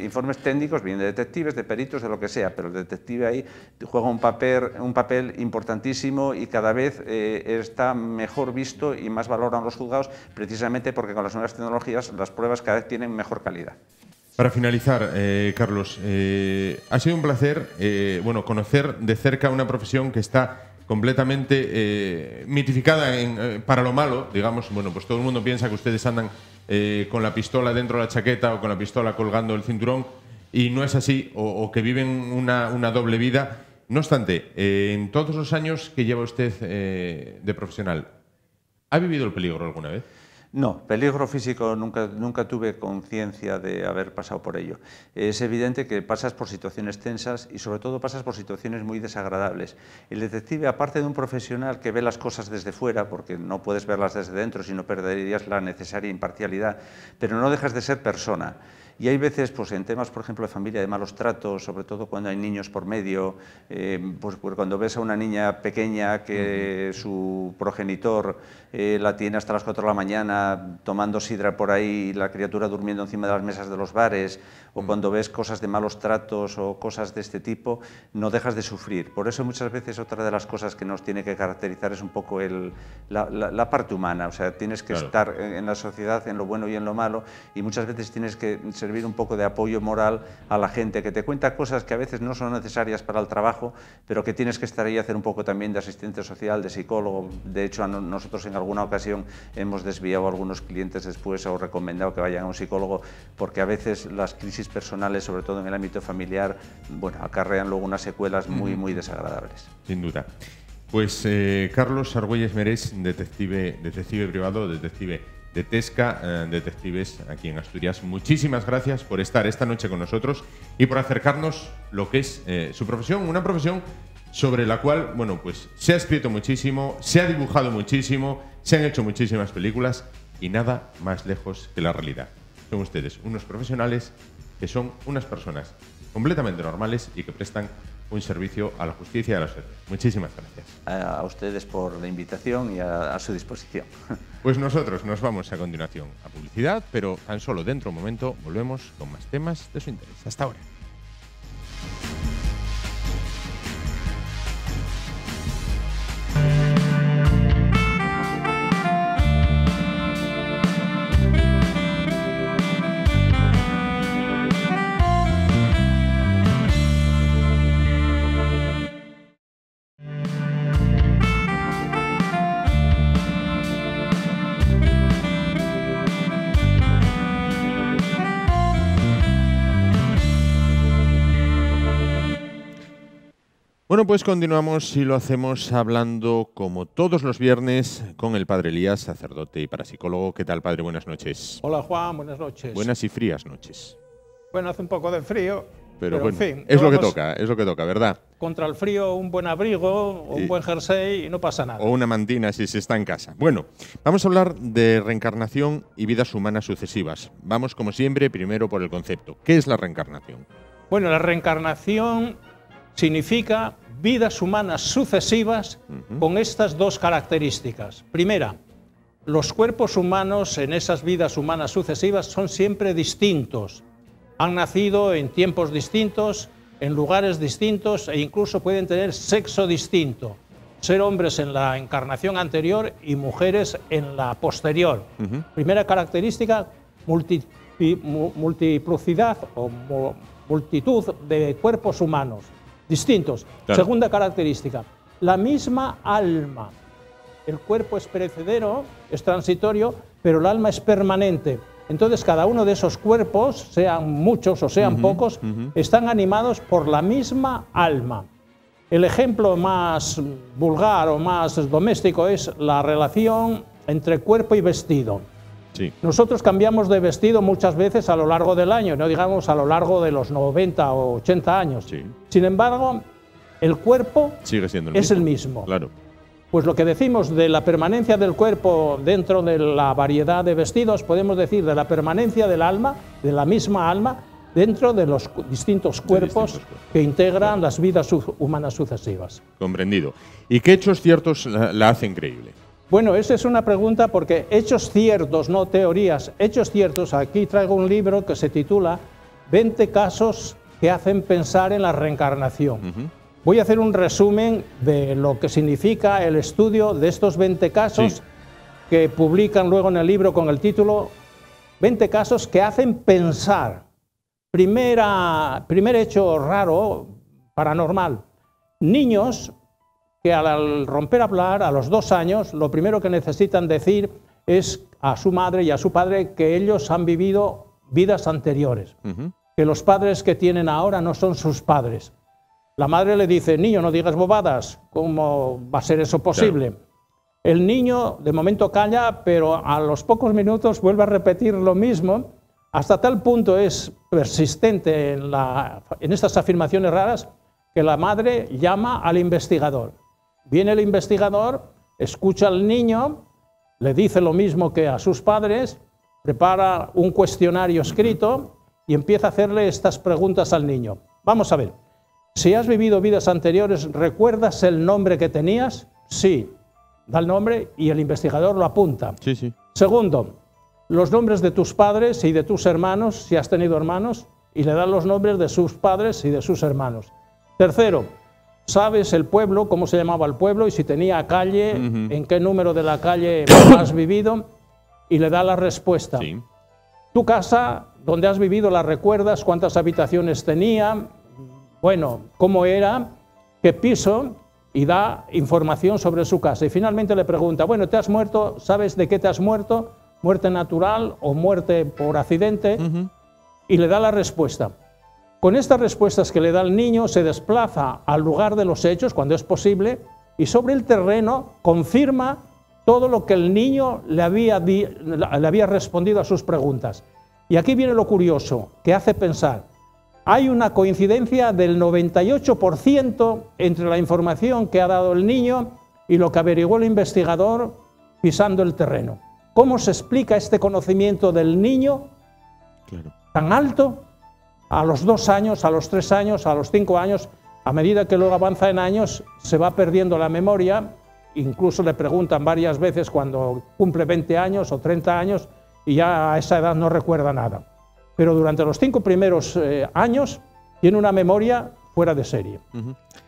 informes técnicos, bien de detectives, de peritos, de lo que sea, pero el detective ahí juega un papel importantísimo y cada vez está mejor visto y más valoran los juzgados, precisamente porque con las nuevas tecnologías las pruebas cada vez tienen mejor calidad. Para finalizar, Carlos, ha sido un placer conocer de cerca una profesión que está completamente mitificada para lo malo, digamos. Bueno, pues todo el mundo piensa que ustedes andan con la pistola dentro de la chaqueta o con la pistola colgando el cinturón, y no es así, o que viven una doble vida. No obstante, en todos los años que lleva usted de profesional, ¿ha vivido el peligro alguna vez? No, peligro físico nunca tuve conciencia de haber pasado por ello. Es evidente que pasas por situaciones tensas y sobre todo pasas por situaciones muy desagradables. El detective, aparte de un profesional que ve las cosas desde fuera, porque no puedes verlas desde dentro si no perderías la necesaria imparcialidad, pero no dejas de ser persona. Y hay veces, pues en temas, por ejemplo, de familia, de malos tratos, sobre todo cuando hay niños por medio, pues cuando ves a una niña pequeña que su progenitor la tiene hasta las 4 de la mañana tomando sidra por ahí y la criatura durmiendo encima de las mesas de los bares, o cuando ves cosas de malos tratos o cosas de este tipo, no dejas de sufrir. Por eso muchas veces otra de las cosas que nos tiene que caracterizar es un poco la parte humana. O sea, tienes que estar en la sociedad, en lo bueno y en lo malo, y muchas veces tienes que servir un poco de apoyo moral a la gente que te cuenta cosas que a veces no son necesarias para el trabajo, pero que tienes que estar ahí a hacer un poco también de asistente social, de psicólogo. De hecho, nosotros en alguna ocasión hemos desviado a algunos clientes después o recomendado que vayan a un psicólogo, porque a veces las crisis personales, sobre todo en el ámbito familiar, bueno, acarrean luego unas secuelas muy desagradables. Sin duda. Pues Carlos Argüelles Merés, detective privado, detective de Tesca, detectives aquí en Asturias. Muchísimas gracias por estar esta noche con nosotros y por acercarnos lo que es su profesión, una profesión sobre la cual, bueno, pues se ha escrito muchísimo, se ha dibujado muchísimo, se han hecho muchísimas películas y nada más lejos que la realidad. son ustedes unos profesionales que son unas personas completamente normales y que prestan un servicio a la justicia y a la sociedad. Muchísimas gracias. A ustedes por la invitación y a su disposición. Pues nosotros nos vamos a continuación a publicidad, pero tan solo dentro de un momento volvemos con más temas de su interés. Hasta ahora. Bueno, pues continuamos y lo hacemos hablando, como todos los viernes, con el Padre Elías, sacerdote y parapsicólogo. ¿Qué tal, Padre? Buenas noches. Hola, Juan. Buenas noches. Buenas y frías noches. Bueno, hace un poco de frío, pero bueno, en fin. es lo que toca, ¿verdad? Contra el frío, un buen abrigo, un buen jersey y no pasa nada. O una mantina si se está en casa. Bueno, vamos a hablar de reencarnación y vidas humanas sucesivas. Vamos, como siempre, primero por el concepto. ¿Qué es la reencarnación? Bueno, la reencarnación significa vidas humanas sucesivas con estas dos características. Primera, los cuerpos humanos en esas vidas humanas sucesivas son siempre distintos. Han nacido en tiempos distintos, en lugares distintos e incluso pueden tener sexo distinto. Ser hombres en la encarnación anterior y mujeres en la posterior. Primera característica, multiplicidad o multitud de cuerpos humanos distintos. Claro. Segunda característica, la misma alma. El cuerpo es perecedero, es transitorio, pero el alma es permanente. Entonces, cada uno de esos cuerpos, sean muchos o sean pocos, están animados por la misma alma. El ejemplo más vulgar o más doméstico es la relación entre cuerpo y vestido. Sí. Nosotros cambiamos de vestido muchas veces a lo largo del año, no digamos a lo largo de los 90 o 80 años. Sí. Sin embargo, el cuerpo sigue siendo el mismo. Claro. Pues lo que decimos de la permanencia del cuerpo dentro de la variedad de vestidos, podemos decir de la permanencia del alma, de la misma alma, dentro de los distintos cuerpos que integran las vidas humanas sucesivas. Comprendido. ¿Y qué hechos ciertos la hacen creíble? Bueno, esa es una pregunta porque hechos ciertos, no teorías, hechos ciertos. Aquí traigo un libro que se titula 20 casos que hacen pensar en la reencarnación. Voy a hacer un resumen de lo que significa el estudio de estos 20 casos que publican luego en el libro con el título 20 casos que hacen pensar. Primer hecho raro, paranormal. Niños que al romper a hablar, a los 2 años, lo primero que necesitan decir es a su madre y a su padre que ellos han vivido vidas anteriores, que los padres que tienen ahora no son sus padres. La madre le dice, niño, no digas bobadas, ¿cómo va a ser eso posible? Claro. El niño de momento calla, pero a los pocos minutos vuelve a repetir lo mismo, hasta tal punto es persistente en estas afirmaciones raras que la madre llama al investigador. Viene el investigador, escucha al niño, le dice lo mismo que a sus padres, prepara un cuestionario escrito y empieza a hacerle estas preguntas al niño. Vamos a ver, si has vivido vidas anteriores, ¿recuerdas el nombre que tenías? Sí, da el nombre y el investigador lo apunta. Sí, sí. Segundo, los nombres de tus padres y de tus hermanos, si has tenido hermanos, y le dan los nombres de sus padres y de sus hermanos. Tercero, ¿sabes el pueblo, cómo se llamaba el pueblo y si tenía calle, en qué número de la calle has vivido? Y le da la respuesta. Sí. Tu casa, donde has vivido, ¿la recuerdas? ¿Cuántas habitaciones tenía? Bueno, ¿cómo era? ¿Qué piso? Y da información sobre su casa. Y finalmente le pregunta, bueno, ¿te has muerto? ¿Sabes de qué te has muerto? ¿Muerte natural o muerte por accidente? Y le da la respuesta. Con estas respuestas que le da el niño, se desplaza al lugar de los hechos, cuando es posible, y sobre el terreno confirma todo lo que el niño le había respondido a sus preguntas. Y aquí viene lo curioso, que hace pensar. Hay una coincidencia del 98% entre la información que ha dado el niño y lo que averiguó el investigador pisando el terreno. ¿Cómo se explica este conocimiento del niño Claro. tan alto, a los 2 años, a los 3 años, a los 5 años, a medida que luego avanza en años, se va perdiendo la memoria. Incluso le preguntan varias veces cuando cumple 20 años o 30 años y ya a esa edad no recuerda nada. Pero durante los 5 primeros años tiene una memoria fuera de serie.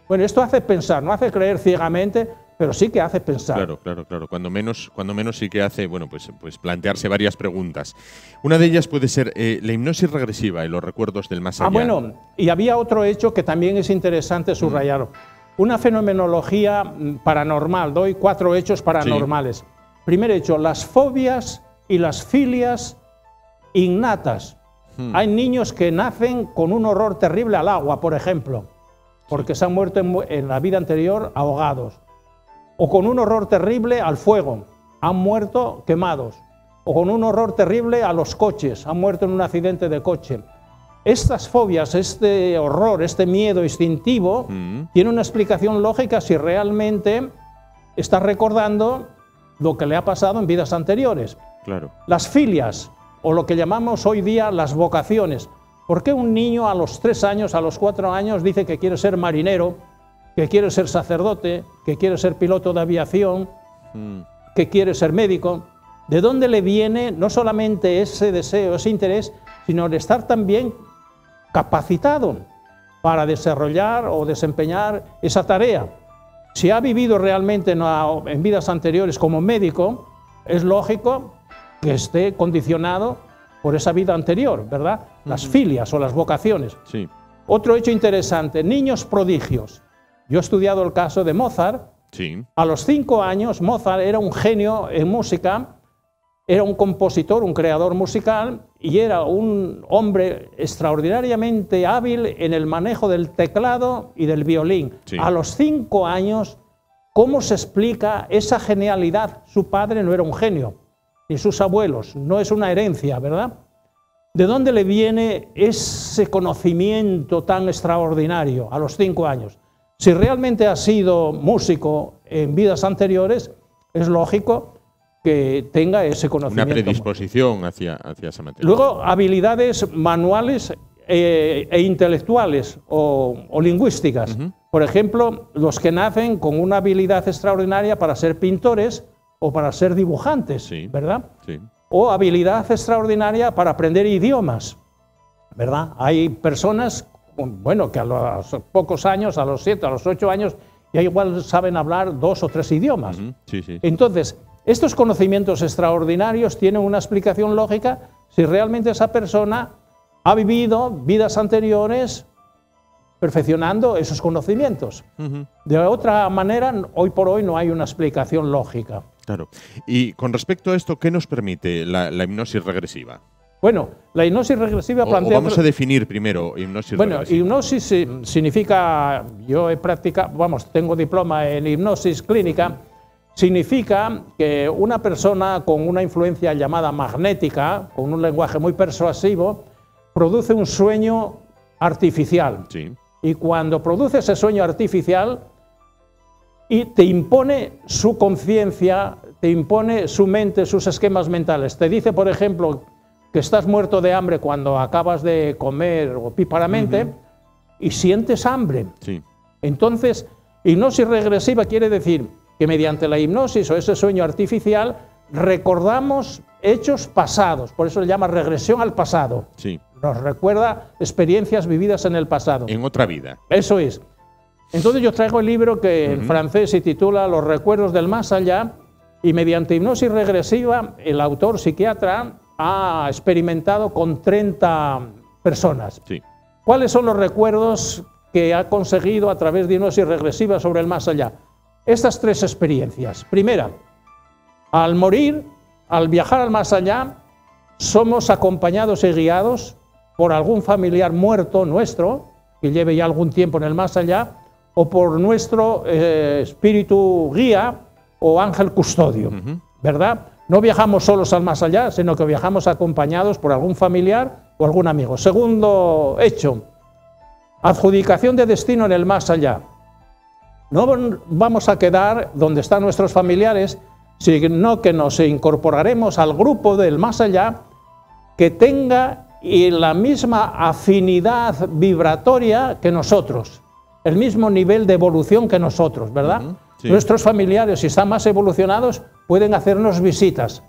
Bueno, esto hace pensar, no hace creer ciegamente, pero sí que hace pensar. Claro, claro, claro. Cuando menos sí que hace, bueno, pues plantearse varias preguntas. Una de ellas puede ser la hipnosis regresiva y los recuerdos del más allá. Bueno, y había otro hecho que también es interesante subrayar. Una fenomenología paranormal. Doy 4 hechos paranormales. Sí. Primer hecho, las fobias y las filias innatas. Hay niños que nacen con un horror terrible al agua, por ejemplo, porque se han muerto en la vida anterior ahogados. O con un horror terrible al fuego, han muerto quemados. O con un horror terrible a los coches, han muerto en un accidente de coche. Estas fobias, este horror, este miedo instintivo, tiene una explicación lógica si realmente está recordando lo que le ha pasado en vidas anteriores. Claro. Las filias, o lo que llamamos hoy día las vocaciones. ¿Por qué un niño a los 3 años, a los 4 años dice que quiere ser marinero, que quiere ser sacerdote, que quiere ser piloto de aviación, que quiere ser médico? ¿De dónde le viene no solamente ese deseo, ese interés, sino el estar también capacitado para desarrollar o desempeñar esa tarea? Si ha vivido realmente en vidas anteriores como médico, es lógico que esté condicionado por esa vida anterior, ¿verdad? Las filias o las vocaciones. Sí. Otro hecho interesante, niños prodigios. Yo he estudiado el caso de Mozart. Sí. A los 5 años, Mozart era un genio en música, era un compositor, un creador musical, y era un hombre extraordinariamente hábil en el manejo del teclado y del violín. Sí. A los 5 años, ¿cómo se explica esa genialidad? Su padre no era un genio, ni sus abuelos, no es una herencia, ¿verdad? ¿De dónde le viene ese conocimiento tan extraordinario a los 5 años? Si realmente ha sido músico en vidas anteriores, es lógico que tenga ese conocimiento. Una predisposición hacia esa materia. Luego, habilidades manuales e intelectuales o lingüísticas. Por ejemplo, los que nacen con una habilidad extraordinaria para ser pintores o para ser dibujantes, sí, ¿verdad? Sí. O habilidad extraordinaria para aprender idiomas, ¿verdad? Hay personas, bueno, que a los pocos años, a los 7, a los 8 años, ya igual saben hablar 2 o 3 idiomas. Sí, sí. Entonces, estos conocimientos extraordinarios tienen una explicación lógica si realmente esa persona ha vivido vidas anteriores perfeccionando esos conocimientos. De otra manera, hoy por hoy no hay una explicación lógica. Claro. Y con respecto a esto, ¿qué nos permite la hipnosis regresiva? Bueno, la hipnosis regresiva plantea... vamos a definir primero hipnosis regresiva. Bueno, hipnosis significa, yo he practicado, tengo diploma en hipnosis clínica, significa que una persona con una influencia llamada magnética, con un lenguaje muy persuasivo, produce un sueño artificial. Sí. Y cuando produce ese sueño artificial y te impone su conciencia, te impone su mente, sus esquemas mentales. Te dice, por ejemplo, que estás muerto de hambre cuando acabas de comer opíparamente y sientes hambre. Sí. Entonces, hipnosis regresiva quiere decir que mediante la hipnosis o ese sueño artificial recordamos hechos pasados, por eso se llama regresión al pasado. Sí. Nos recuerda experiencias vividas en el pasado. En otra vida. Eso es. Entonces yo traigo el libro que en francés se titula Los recuerdos del más allá, y mediante hipnosis regresiva el autor psiquiatra ha experimentado con 30 personas. Sí. ¿Cuáles son los recuerdos que ha conseguido a través de hipnosis regresiva sobre el más allá? Estas 3 experiencias. Primera, al morir, al viajar al más allá, somos acompañados y guiados por algún familiar muerto nuestro, que lleve ya algún tiempo en el más allá, o por nuestro espíritu guía o ángel custodio, ¿verdad? No viajamos solos al más allá, sino que viajamos acompañados por algún familiar o algún amigo. Segundo hecho, adjudicación de destino en el más allá. No vamos a quedar donde están nuestros familiares, sino que nos incorporaremos al grupo del más allá que tenga y la misma afinidad vibratoria que nosotros, el mismo nivel de evolución que nosotros, ¿verdad? Sí. Nuestros familiares, si están más evolucionados, pueden hacernos visitas,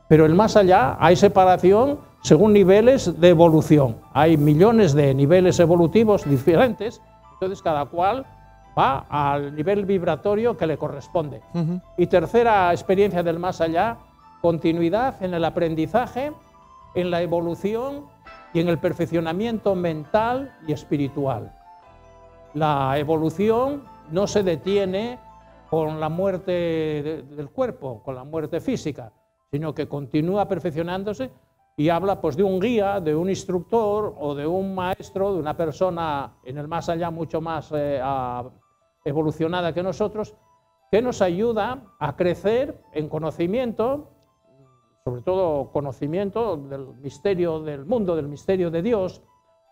pero en más allá hay separación según niveles de evolución. Hay millones de niveles evolutivos diferentes, entonces cada cual va al nivel vibratorio que le corresponde. Y tercera experiencia del más allá, continuidad en el aprendizaje, en la evolución y en el perfeccionamiento mental y espiritual. La evolución no se detiene con la muerte del cuerpo, con la muerte física, sino que continúa perfeccionándose y habla pues de un guía, de un instructor o de un maestro, de una persona en el más allá mucho más evolucionada que nosotros, que nos ayuda a crecer en conocimiento, sobre todo conocimiento del misterio del mundo, del misterio de Dios,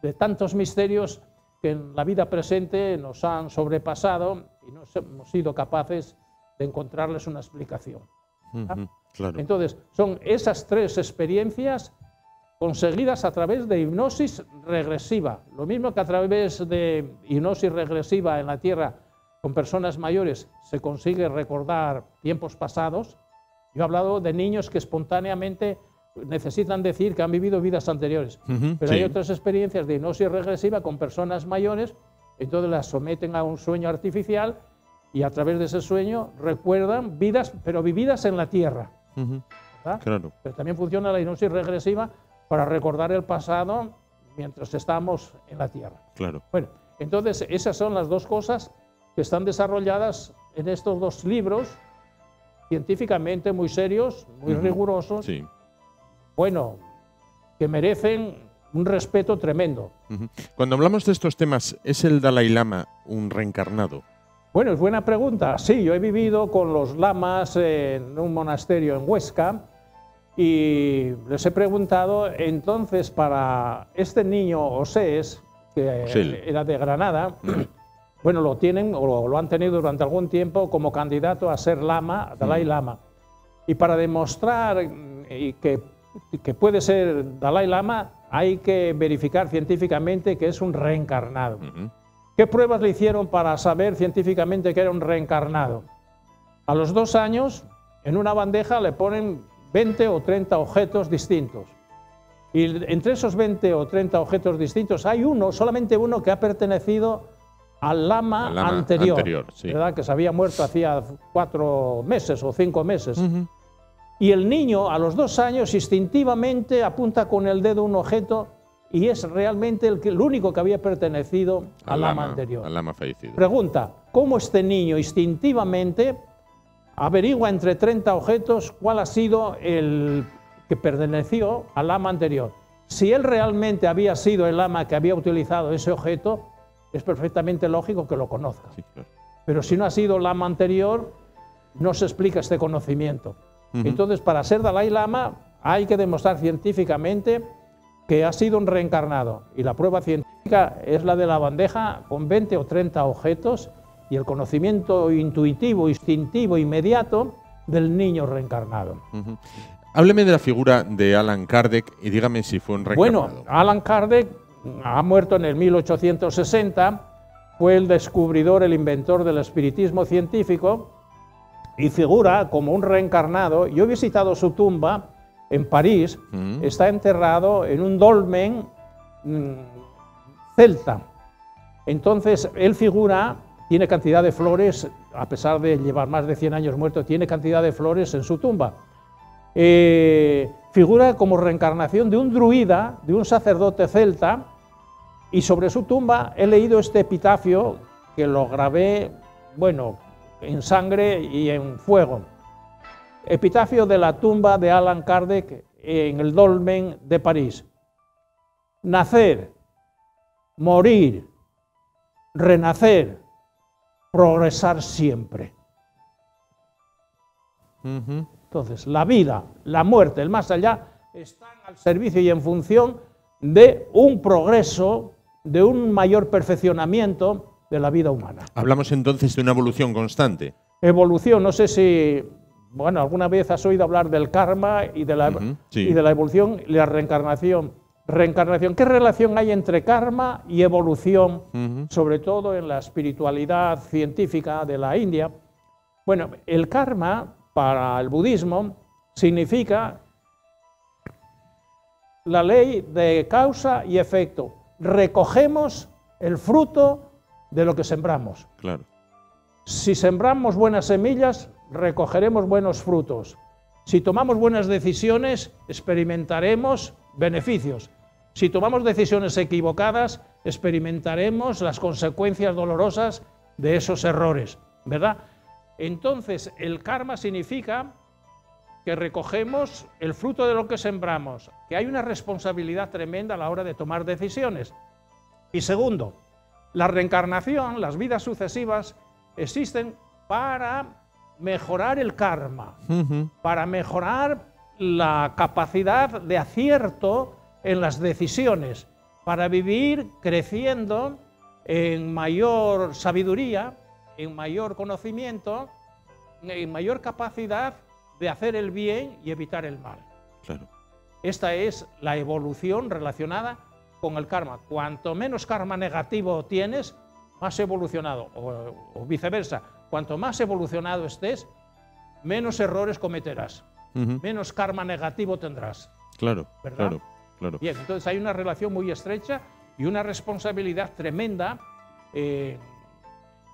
de tantos misterios que en la vida presente nos han sobrepasado y no hemos sido capaces de encontrarles una explicación. Claro. Entonces, son esas tres experiencias conseguidas a través de hipnosis regresiva. Lo mismo que a través de hipnosis regresiva en la Tierra con personas mayores se consigue recordar tiempos pasados. Yo he hablado de niños que espontáneamente necesitan decir que han vivido vidas anteriores, pero hay otras experiencias de hipnosis regresiva con personas mayores, entonces las someten a un sueño artificial y a través de ese sueño recuerdan vidas, pero vividas en la Tierra. Claro. Pero también funciona la hipnosis regresiva para recordar el pasado mientras estamos en la Tierra. Claro. Bueno, entonces esas son las dos cosas que están desarrolladas en estos dos libros, científicamente muy serios, muy rigurosos, Sí. bueno, que merecen un respeto tremendo. Cuando hablamos de estos temas, ¿es el Dalai Lama un reencarnado? Bueno, es buena pregunta. Sí, yo he vivido con los lamas en un monasterio en Huesca y les he preguntado, entonces, para este niño Osés, que era de Granada, bueno, lo tienen o lo han tenido durante algún tiempo como candidato a ser lama, Dalai Lama. Y para demostrar que puede ser Dalai Lama, hay que verificar científicamente que es un reencarnado. ¿Qué pruebas le hicieron para saber científicamente que era un reencarnado? A los 2 años, en una bandeja le ponen 20 o 30 objetos distintos. Y entre esos 20 o 30 objetos distintos hay uno, solamente uno, que ha pertenecido al lama anterior, sí. ¿verdad? Que se había muerto hacía 4 meses o 5 meses. Y el niño, a los 2 años, instintivamente apunta con el dedo un objeto y es realmente el único que había pertenecido al lama anterior. Al lama fallecido. Pregunta, ¿cómo este niño instintivamente averigua entre 30 objetos cuál ha sido el que perteneció al lama anterior? Si él realmente había sido el lama que había utilizado ese objeto, es perfectamente lógico que lo conozca. Sí, claro. Pero si no ha sido el lama anterior, no se explica este conocimiento. Entonces, para ser Dalai Lama hay que demostrar científicamente que ha sido un reencarnado. Y la prueba científica es la de la bandeja con 20 o 30 objetos y el conocimiento intuitivo, instintivo, inmediato del niño reencarnado. Hábleme de la figura de Allan Kardec y dígame si fue un reencarnado. Bueno, Allan Kardec ha muerto en el 1860, fue el descubridor, el inventor del espiritismo científico y figura como un reencarnado. Yo he visitado su tumba en París, está enterrado en un dolmen celta. Entonces, él figura, tiene cantidad de flores, a pesar de llevar más de 100 años muerto, tiene cantidad de flores en su tumba. Figura como reencarnación de un druida, de un sacerdote celta, y sobre su tumba he leído este epitafio que lo grabé, bueno, en sangre y en fuego. Epitafio de la tumba de Allan Kardec en el dolmen de París. Nacer, morir, renacer, progresar siempre. Entonces, la vida, la muerte, el más allá, están al servicio y en función de un progreso, de un mayor perfeccionamiento de la vida humana. Hablamos entonces de una evolución constante. Evolución, no sé si, bueno, alguna vez has oído hablar del karma y de la, y de la evolución y la reencarnación. Reencarnación. ¿Qué relación hay entre karma y evolución, sobre todo en la espiritualidad científica de la India? Bueno, el karma para el budismo significa la ley de causa y efecto. Recogemos el fruto de lo que sembramos. Claro. Si sembramos buenas semillas, recogeremos buenos frutos. Si tomamos buenas decisiones, experimentaremos beneficios. Si tomamos decisiones equivocadas, experimentaremos las consecuencias dolorosas de esos errores, ¿verdad? Entonces, el karma significa que recogemos el fruto de lo que sembramos, que hay una responsabilidad tremenda a la hora de tomar decisiones. Y segundo, la reencarnación, las vidas sucesivas, existen para mejorar el karma, para mejorar la capacidad de acierto en las decisiones, para vivir creciendo en mayor sabiduría, en mayor conocimiento, en mayor capacidad de hacer el bien y evitar el mal. Claro. Esta es la evolución relacionada con el karma. Cuanto menos karma negativo tienes, más evolucionado, o viceversa. Cuanto más evolucionado estés, menos errores cometerás, menos karma negativo tendrás. Claro, ¿verdad? claro, claro. Bien, entonces hay una relación muy estrecha y una responsabilidad tremenda.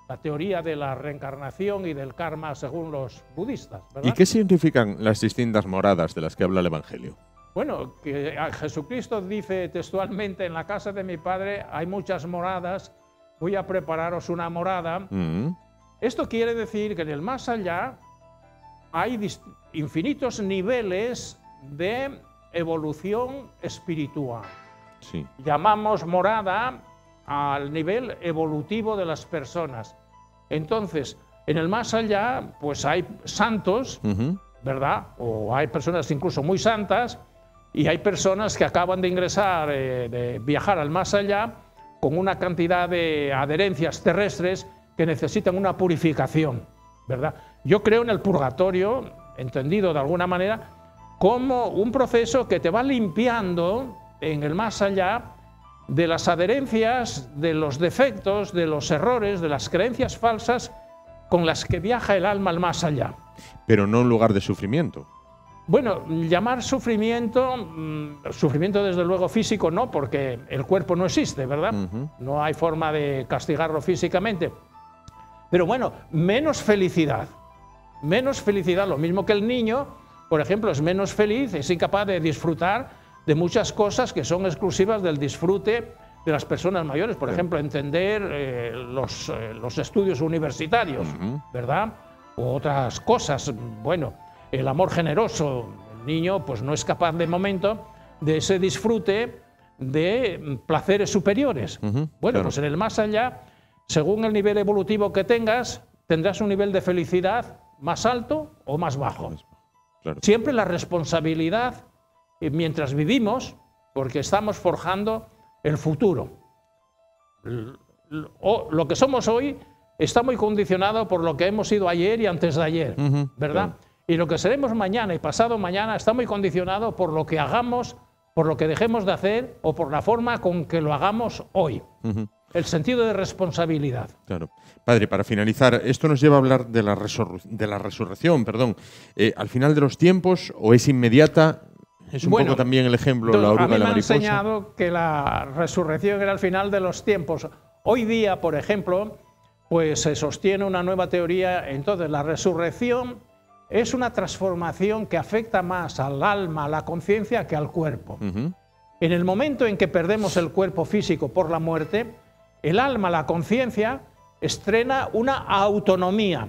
La teoría de la reencarnación y del karma según los budistas, ¿verdad? ¿Y qué significan las distintas moradas de las que habla el Evangelio? Bueno, que Jesucristo dice textualmente: en la casa de mi Padre hay muchas moradas, voy a prepararos una morada. Esto quiere decir que en el más allá hay infinitos niveles de evolución espiritual. Sí. Llamamos morada al nivel evolutivo de las personas. Entonces, en el más allá, pues hay santos, ¿verdad? O hay personas incluso muy santas, y hay personas que acaban de ingresar, de viajar al más allá, con una cantidad de adherencias terrestres que necesitan una purificación, ¿verdad? Yo creo en el purgatorio, entendido de alguna manera, como un proceso que te va limpiando en el más allá de las adherencias, de los defectos, de los errores, de las creencias falsas con las que viaja el alma al más allá. Pero no en lugar de sufrimiento. Bueno, llamar sufrimiento, sufrimiento desde luego físico no, porque el cuerpo no existe, ¿verdad? No hay forma de castigarlo físicamente. Pero bueno, menos felicidad, lo mismo que el niño, por ejemplo, es menos feliz, es incapaz de disfrutar de muchas cosas que son exclusivas del disfrute de las personas mayores. Por ejemplo, entender los estudios universitarios, ¿verdad? O otras cosas. Bueno, el amor generoso. El niño pues no es capaz de momento de ese disfrute de placeres superiores. Bueno, claro. Pues en el más allá, según el nivel evolutivo que tengas, tendrás un nivel de felicidad más alto o más bajo. Claro. Siempre la responsabilidad mientras vivimos, porque estamos forjando el futuro. Lo que somos hoy está muy condicionado por lo que hemos sido ayer y antes de ayer, ¿verdad? Claro. Y lo que seremos mañana y pasado mañana está muy condicionado por lo que hagamos, por lo que dejemos de hacer o por la forma con que lo hagamos hoy. El sentido de responsabilidad. Claro. Padre, para finalizar, esto nos lleva a hablar de la resurrección, perdón. ¿Al final de los tiempos o es inmediata? Es un poco también el ejemplo, la oruga y la mariposa. A mí me han enseñado que la resurrección era al final de los tiempos. Hoy día, por ejemplo, pues se sostiene una nueva teoría. Entonces, la resurrección es una transformación que afecta más al alma, a la conciencia, que al cuerpo. En el momento en que perdemos el cuerpo físico por la muerte, el alma, la conciencia, estrena una autonomía.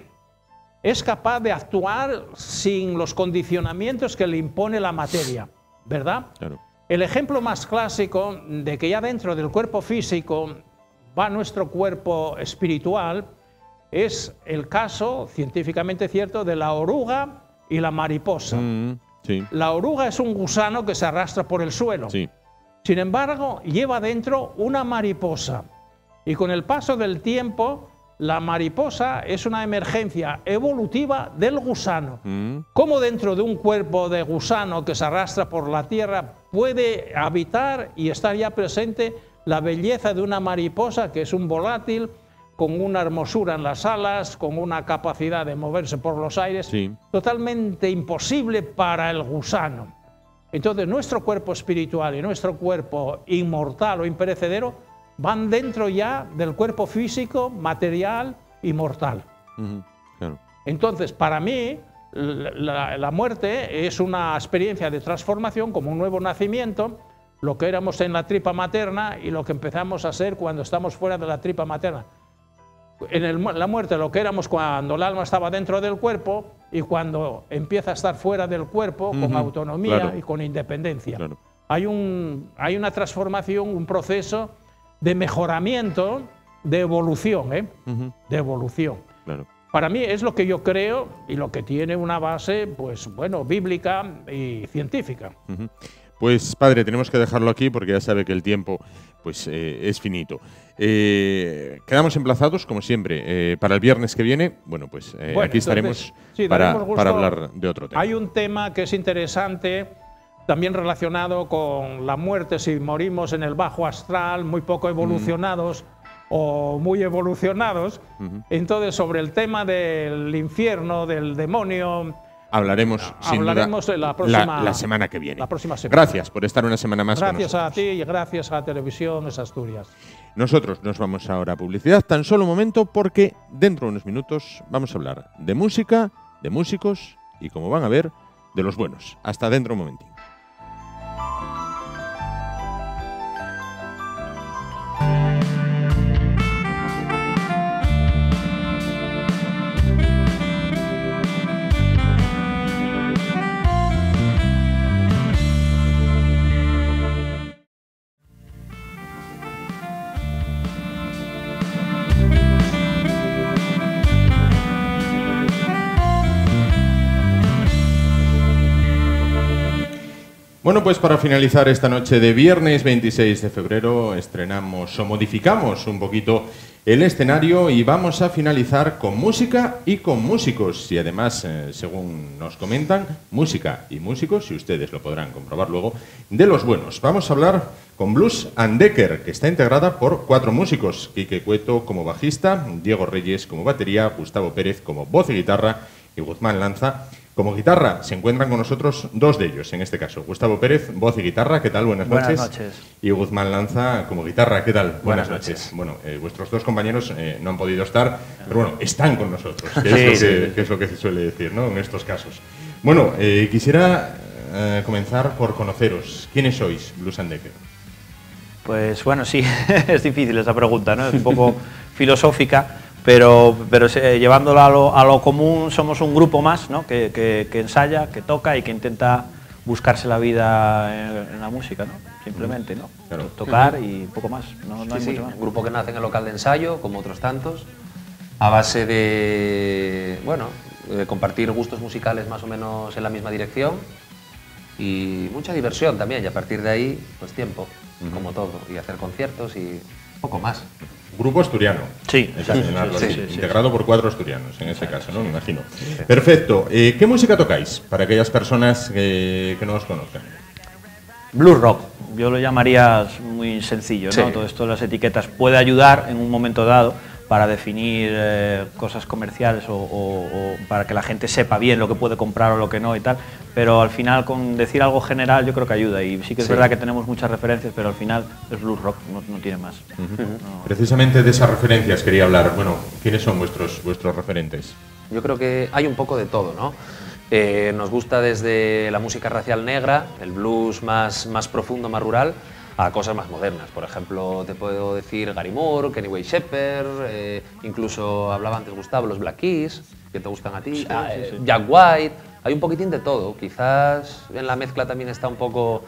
Es capaz de actuar sin los condicionamientos que le impone la materia, ¿verdad? Claro. El ejemplo más clásico de que ya dentro del cuerpo físico va nuestro cuerpo espiritual es el caso, científicamente cierto, de la oruga y la mariposa. Sí. La oruga es un gusano que se arrastra por el suelo. Sí. Sin embargo, lleva dentro una mariposa. Y con el paso del tiempo la mariposa es una emergencia evolutiva del gusano. ¿Cómo dentro de un cuerpo de gusano que se arrastra por la tierra puede habitar y estar ya presente la belleza de una mariposa, que es un volátil, con una hermosura en las alas, con una capacidad de moverse por los aires, totalmente imposible para el gusano? Entonces, nuestro cuerpo espiritual y nuestro cuerpo inmortal o imperecedero van dentro ya del cuerpo físico, material y mortal. Claro. Entonces, para mí, la muerte es una experiencia de transformación, como un nuevo nacimiento, lo que éramos en la tripa materna y lo que empezamos a ser cuando estamos fuera de la tripa materna. En la muerte, lo que éramos cuando el alma estaba dentro del cuerpo y cuando empieza a estar fuera del cuerpo, con autonomía y con independencia. Hay una transformación, un proceso de mejoramiento, de evolución, de evolución. Para mí es lo que yo creo y lo que tiene una base, pues bueno, bíblica y científica. Pues padre, tenemos que dejarlo aquí porque ya sabe que el tiempo pues, es finito. Quedamos emplazados, como siempre, para el viernes que viene. Bueno, pues aquí estaremos para hablar de otro tema. Hay un tema que es interesante, también relacionado con la muerte, si morimos en el bajo astral, muy poco evolucionados o muy evolucionados. Entonces, sobre el tema del infierno, del demonio, hablaremos sin duda la semana que viene. La próxima semana. Gracias por estar una semana más con nosotros. Gracias a ti y gracias a Televisión Asturias. Nosotros nos vamos ahora a publicidad, tan solo un momento, porque dentro de unos minutos vamos a hablar de música, de músicos y, como van a ver, de los buenos. Hasta dentro un momentín. Bueno, pues para finalizar esta noche de viernes 26 de febrero estrenamos o modificamos un poquito el escenario y vamos a finalizar con música y con músicos. Y además, según nos comentan, música y músicos, y ustedes lo podrán comprobar luego, de los buenos. Vamos a hablar con Blues and Decker, que está integrada por 4 músicos. Quique Cueto como bajista, Diego Reyes como batería, Gustavo Pérez como voz y guitarra y Guzmán Lanza como guitarra. Se encuentran con nosotros 2 de ellos, en este caso. Gustavo Pérez, voz y guitarra, ¿qué tal? Buenas noches. Buenas noches. Y Guzmán Lanza como guitarra, ¿qué tal? Buenas noches. Bueno, vuestros 2 compañeros no han podido estar, pero bueno, están con nosotros, que es lo que se suele decir, ¿no? En estos casos. Bueno, quisiera comenzar por conoceros. ¿Quiénes sois, Blues and Decker? Pues bueno, sí, es difícil esa pregunta, ¿no? Es un poco filosófica. Pero llevándolo a lo común, somos un grupo más, ¿no? que ensaya, que toca y que intenta buscarse la vida en la música, ¿no? Simplemente, ¿no? Claro. Tocar y poco más, no hay mucho más. Un grupo que nace en el local de ensayo, como otros tantos, a base de, bueno, de compartir gustos musicales más o menos en la misma dirección y mucha diversión también, y a partir de ahí, pues tiempo, como todo, y hacer conciertos y poco más. Grupo asturiano. Sí, integrado por 4 asturianos, en este caso, ¿no? Me imagino. Perfecto. ¿Qué música tocáis para aquellas personas que no os conozcan? Blues rock. Yo lo llamaría muy sencillo, ¿no? Todo esto de las etiquetas puede ayudar en un momento dado para definir cosas comerciales o para que la gente sepa bien lo que puede comprar o lo que no y tal, pero al final con decir algo general yo creo que ayuda, y sí que es verdad que tenemos muchas referencias, pero al final es blues rock, no tiene más. No. Precisamente de esas referencias quería hablar. Bueno, ¿quiénes son vuestros referentes? Yo creo que hay un poco de todo, ¿no? Nos gusta desde la música racial negra, el blues más profundo, más rural, a cosas más modernas. Por ejemplo, te puedo decir Gary Moore, Kenny Wayne Shepherd, incluso hablaba antes Gustavo, los Black Keys, que te gustan a ti, Jack White. Hay un poquitín de todo. Quizás en la mezcla también está un poco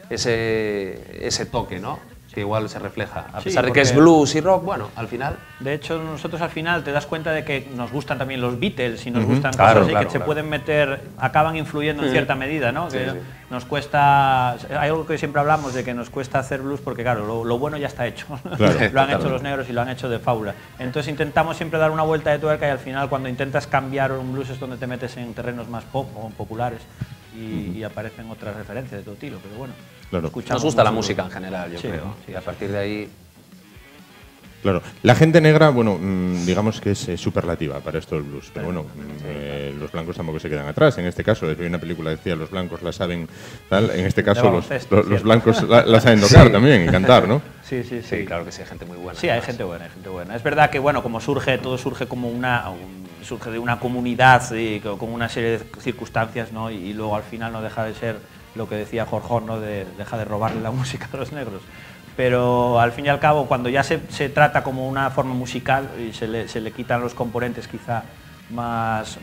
ese toque, ¿no? que igual se refleja. A Sí, pesar de que es porque- blues y rock, bueno, al final... De hecho, nosotros al final te das cuenta de que nos gustan también los Beatles y nos gustan Claro, cosas así claro, que se claro. pueden meter, acaban influyendo en cierta medida, ¿no? Sí, Que sí. nos cuesta, hay algo que siempre hablamos de que nos cuesta hacer blues porque claro, lo bueno ya está hecho. Claro. Lo han hecho los negros y lo han hecho de fábula. Entonces intentamos siempre dar una vuelta de tuerca y al final cuando intentas cambiar un blues es donde te metes en terrenos más pop o populares y aparecen otras referencias de todo estilo, pero bueno. Claro. escuchamos Nos gusta la mucho música blues. en general, yo Sí, creo. sí, Y a partir de ahí... Claro, la gente negra, bueno, digamos que es superlativa para esto del blues, pero bueno, los blancos tampoco se quedan atrás. En este caso, hay una película que decía, los blancos la saben tal, en este caso baloncesto, los cierto. blancos la saben tocar también y cantar, ¿no? Sí, sí, sí. Sí, claro que sí, hay gente muy buena. Sí, hay además. gente buena, hay gente buena. Es verdad que, bueno, como todo surge como surge de una comunidad y con una serie de circunstancias, ¿no? Y luego al final no deja de ser lo que decía Jorjón, ¿no? Deja de robarle la música a los negros. Pero al fin y al cabo, cuando ya se trata como una forma musical y se le quitan los componentes quizá más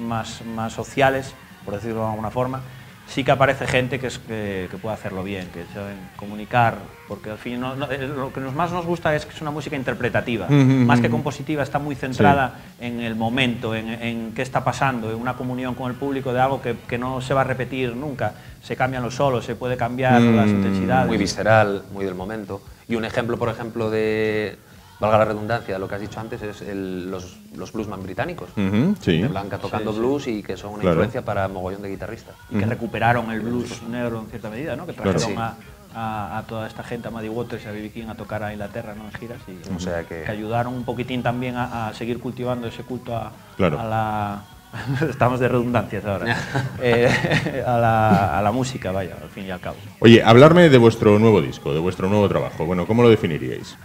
sociales, por decirlo de alguna forma, sí que aparece gente que puede hacerlo bien, que saben comunicar, porque al fin lo que más nos gusta es que es una música interpretativa, más que compositiva, está muy centrada en el momento, en qué está pasando, en una comunión con el público de algo que no se va a repetir nunca, se cambian los solos, se puede cambiar las intensidades. Muy visceral, muy del momento. Y un ejemplo, por ejemplo, de, valga la redundancia, de lo que has dicho antes, es los bluesman británicos. Sí. De Blanca tocando blues y que son una Claro. influencia para mogollón de guitarristas. Y que recuperaron el blues negro en cierta medida, ¿no? Que trajeron Claro. a toda esta gente, a Muddy Waters y a B.B. King a tocar a Inglaterra, ¿no? En giras y O sea que- ayudaron un poquitín también a seguir cultivando ese culto Claro. a la... Estamos de redundancias ahora. A la música, vaya, al fin y al cabo. Oye, hablarme de vuestro nuevo disco, de vuestro nuevo trabajo. Bueno, ¿cómo lo definiríais?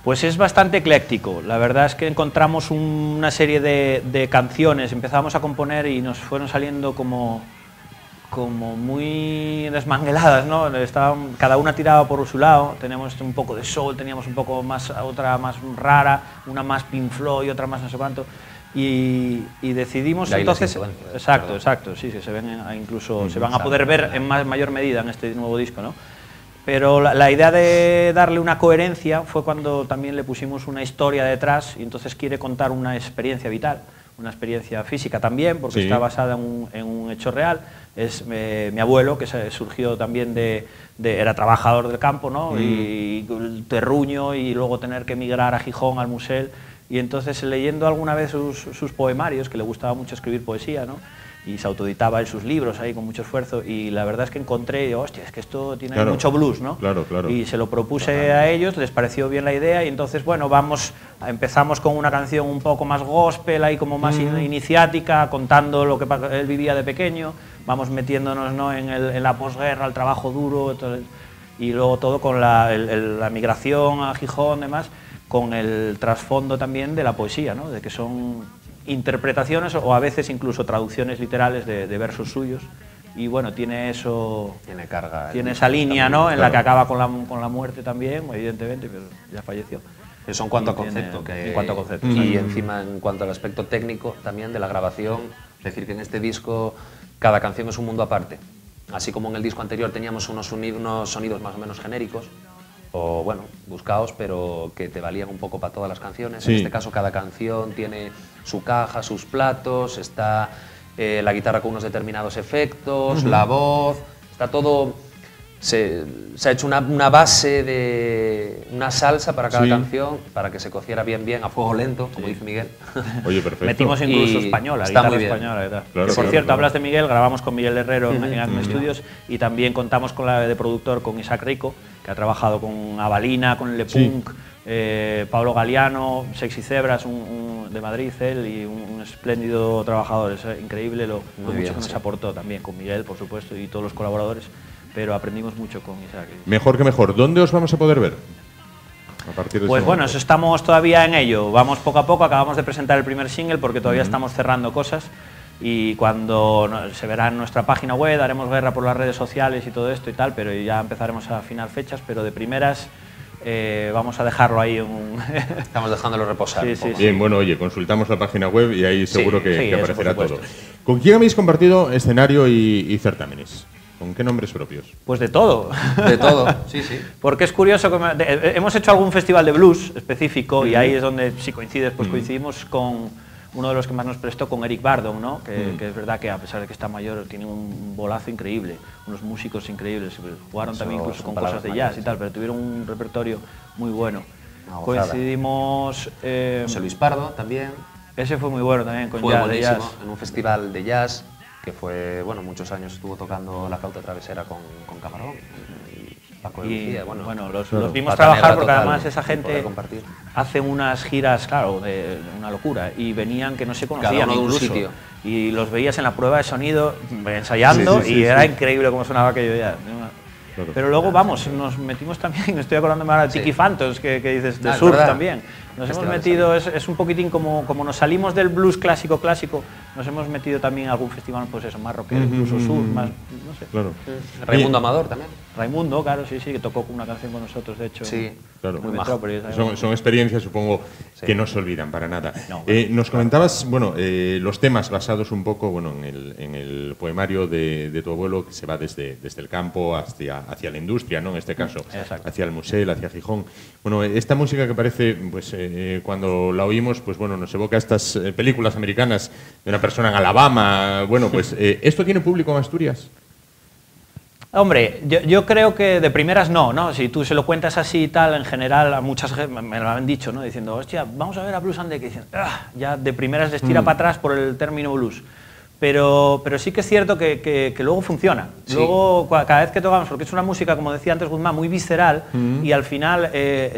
Pues es bastante ecléctico. La verdad es que encontramos una serie de canciones, empezamos a componer y nos fueron saliendo como muy desmangueladas, ¿no? Cada una tiraba por su lado. Teníamos un poco de soul, teníamos un poco más, otra más rara, una más Pink Floyd, otra más no sé cuánto. Y decidimos De ahí las entonces... influencias, Exacto, perdón. exacto, sí, se ven incluso, se van a poder ver en mayor medida en este nuevo disco, ¿no? Pero la idea de darle una coherencia fue cuando también le pusimos una historia detrás y entonces quiere contar una experiencia vital, una experiencia física también, porque Sí. está basada en un hecho real. Es mi abuelo, que surgió también era trabajador del campo, ¿no? Y el terruño y luego tener que emigrar a Gijón, al Musel. Y entonces leyendo alguna vez sus poemarios, que le gustaba mucho escribir poesía, ¿no? Y se autoeditaba en sus libros ahí con mucho esfuerzo y la verdad es que encontré, hostia, es que esto tiene Claro. mucho blues, ¿no? Claro, claro. Y se lo propuse a ellos, les pareció bien la idea y entonces, bueno, empezamos con una canción un poco más gospel, ahí como más iniciática, contando lo que él vivía de pequeño, vamos metiéndonos, ¿no? en la posguerra, el trabajo duro, y luego todo con la migración a Gijón, demás, con el trasfondo también de la poesía, ¿no? De que son interpretaciones o a veces incluso traducciones literales de versos suyos. Y bueno, tiene eso, Tiene carga. tiene esa línea, ¿no? En claro. la que acaba con la muerte también, evidentemente, pero ya falleció. Eso en cuanto a Y tiene- concepto. en cuanto a concepto, Y encima en cuanto al aspecto técnico también de la grabación, es decir, que en este disco cada canción es un mundo aparte. Así como en el disco anterior teníamos unos sonidos más o menos genéricos, o bueno, buscados, pero que te valían un poco para todas las canciones. Sí. En este caso cada canción tiene su caja, sus platos, está la guitarra con unos determinados efectos, la voz, está todo... Se ha hecho una base de una salsa para cada Sí. canción, para que se cociera bien a fuego lento, como dice Miguel. Oye, perfecto. Metimos incluso Y española, está guitarra muy bien. española y tal. Claro, Que, por claro, cierto, claro. hablas de Miguel, grabamos con Miguel Herrero en Acme Studios y también contamos con la de productor con Isaac Rico, que ha trabajado con Avalina, con Le Sí. Punk, Pablo Galeano, Sexy Zebras, de Madrid, él, y un espléndido trabajador, es increíble lo mucho bien, que nos sí. aportó también, con Miguel, por supuesto, y todos los colaboradores, pero aprendimos mucho con Isaac. Mejor que mejor. ¿Dónde os vamos a poder ver? A partir de Pues ese bueno, momento. estamos todavía en ello, vamos poco a poco, acabamos de presentar el primer single porque todavía estamos cerrando cosas y cuando se verá en nuestra página web, haremos guerra por las redes sociales y todo esto y tal, pero ya empezaremos a afinar fechas, pero de primeras vamos a dejarlo ahí en un... Estamos dejándolo reposar. Sí, un sí, poco. sí. Bien, bueno, oye, consultamos la página web y ahí seguro que sí, eso, aparecerá por todo. supuesto. ¿Con quién habéis compartido escenario y certámenes? ¿Con qué nombres propios? Pues de todo. De todo, sí, sí. Porque es curioso, hemos hecho algún festival de blues específico y ahí es donde, si coincides, pues coincidimos con uno de los que más nos prestó, con Eric Bardon, ¿no? Que es verdad que a pesar de que está mayor, tiene un bolazo increíble, unos músicos increíbles, jugaron también incluso con cosas de jazz y tal, pero tuvieron un repertorio muy bueno. Coincidimos... José Luis Pardo también. Ese fue muy bueno también, con fue jazz, buenísimo, de jazz. en un festival de jazz, que fue, bueno, muchos años estuvo tocando la flauta travesera con Camarón. Paco de Lucía, bueno, los vimos trabajar porque además esa gente hace unas giras, claro, de una locura, y venían que no se conocían cada uno incluso, de un sitio. Y los veías en la prueba de sonido ensayando y era increíble cómo sonaba aquello ya. Claro. Pero luego, vamos, nos metimos también, estoy acordándome ahora de Tiki Phantoms, que dices, de surf también. Nos hemos metido, es un poquitín como nos salimos del blues clásico, nos hemos metido también a algún festival, pues eso, más rockero, incluso surf, más, no sé. Claro. Raimundo Amador también. Raimundo, claro, sí, que tocó una canción con nosotros, de hecho. Sí, claro. Muy son experiencias, supongo, que no se olvidan para nada. No, nos comentabas, bueno, los temas basados un poco, bueno, en el poemario de tu abuelo, que se va desde el campo hacia la industria, ¿no? En este caso, hacia el Musel, hacia Gijón. Bueno, esta música que parece, pues, cuando la oímos, pues bueno, nos evoca estas películas americanas de una persona en Alabama. Bueno, pues, ¿esto tiene público en Asturias? Hombre, yo creo que de primeras no. Si tú se lo cuentas así y tal, en general, a muchas me lo han dicho, ¿no? Diciendo, hostia, vamos a ver a Blues and Deck, y dicen, ya de primeras les tira para atrás por el término blues. Pero sí que es cierto que luego funciona. Sí. Luego, cada vez que tocamos, porque es una música, como decía antes Guzmán, muy visceral y al final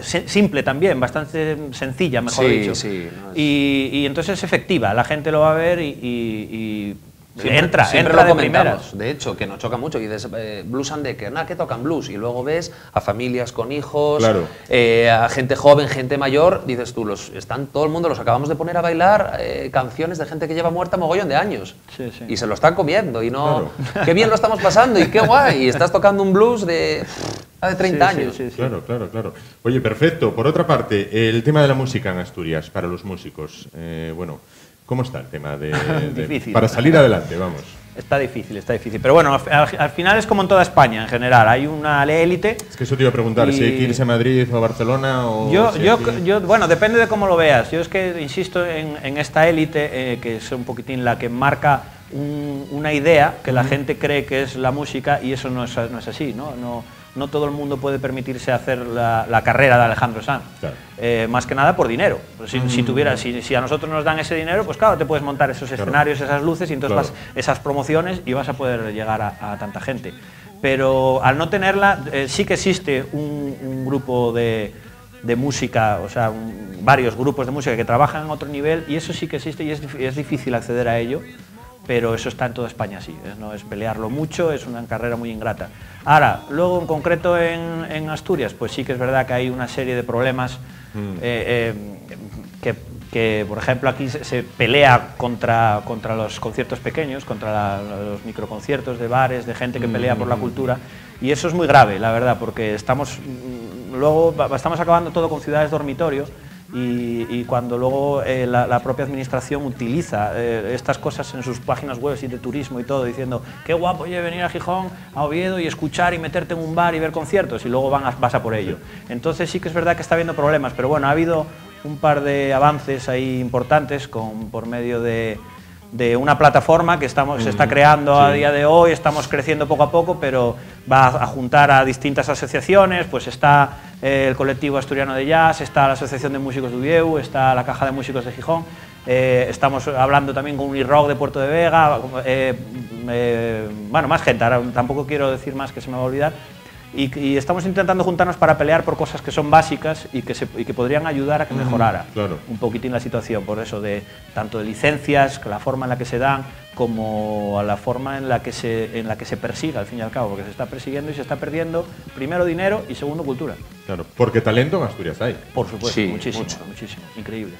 simple también, bastante sencilla, mejor dicho. Sí, y entonces es efectiva, la gente lo va a ver y entra lo de primeras. De hecho, que nos choca mucho. Y dices, Blues and Decker, ¿qué tocan blues? Y luego ves a familias con hijos, claro. A gente joven, gente mayor. Dices tú, todo el mundo los acabamos de poner a bailar canciones de gente que lleva muerta mogollón de años. Sí. Y se lo están comiendo. Y no, claro. Qué bien lo estamos pasando y qué guay. Y estás tocando un blues de 30 años. Sí. Claro. Oye, perfecto. Por otra parte, el tema de la música en Asturias, para los músicos. Bueno, ¿cómo está el tema difícil, para salir adelante, vamos? Está difícil. Pero bueno, al final es como en toda España, en general. Hay una élite. Es que eso te iba a preguntar, si hay que irse a Madrid o a Barcelona o... Bueno, depende de cómo lo veas. Yo es que insisto en esta élite, que es un poquitín la que marca una idea que la gente cree que es la música, y eso no es así, ¿no? No todo el mundo puede permitirse hacer la carrera de Alejandro Sanz. Claro. Más que nada por dinero. Pues si a nosotros nos dan ese dinero, pues claro, te puedes montar esos escenarios, esas luces, y entonces esas promociones, y vas a poder llegar a tanta gente. Pero al no tenerla, sí que existe un grupo de música, o sea, varios grupos de música que trabajan en otro nivel, y eso sí que existe, y es difícil acceder a ello. Pero eso está en toda España así, no es pelearlo mucho, es una carrera muy ingrata. Ahora, luego en concreto en Asturias, pues sí que es verdad que hay una serie de problemas que, por ejemplo, aquí se pelea contra los conciertos pequeños, contra los microconciertos de bares, de gente que pelea por la cultura, y eso es muy grave, la verdad, porque estamos acabando todo con ciudades dormitorio. Y cuando luego la propia administración utiliza estas cosas en sus páginas web y de turismo y todo, diciendo qué guapo, oye, venir a Gijón, a Oviedo y escuchar y meterte en un bar y ver conciertos, y luego vas a por ello. Entonces sí que es verdad que está habiendo problemas, pero bueno, ha habido un par de avances ahí importantes por medio de una plataforma que se está creando a día de hoy, estamos creciendo poco a poco, pero va a juntar a distintas asociaciones, pues está el colectivo asturiano de jazz, está la Asociación de Músicos de Uvieu, está la Caja de Músicos de Gijón, estamos hablando también con Unirock de Puerto de Vega, bueno, más gente, ahora tampoco quiero decir más que se me va a olvidar. Y estamos intentando juntarnos para pelear por cosas que son básicas y que podrían ayudar a que mejorara un poquitín la situación, por eso tanto de licencias, la forma en la que se dan, como a la forma en la que se persiga, al fin y al cabo, porque se está persiguiendo y se está perdiendo, primero dinero y segundo cultura. Claro, porque talento en Asturias hay. Por supuesto, sí, muchísimo, increíble.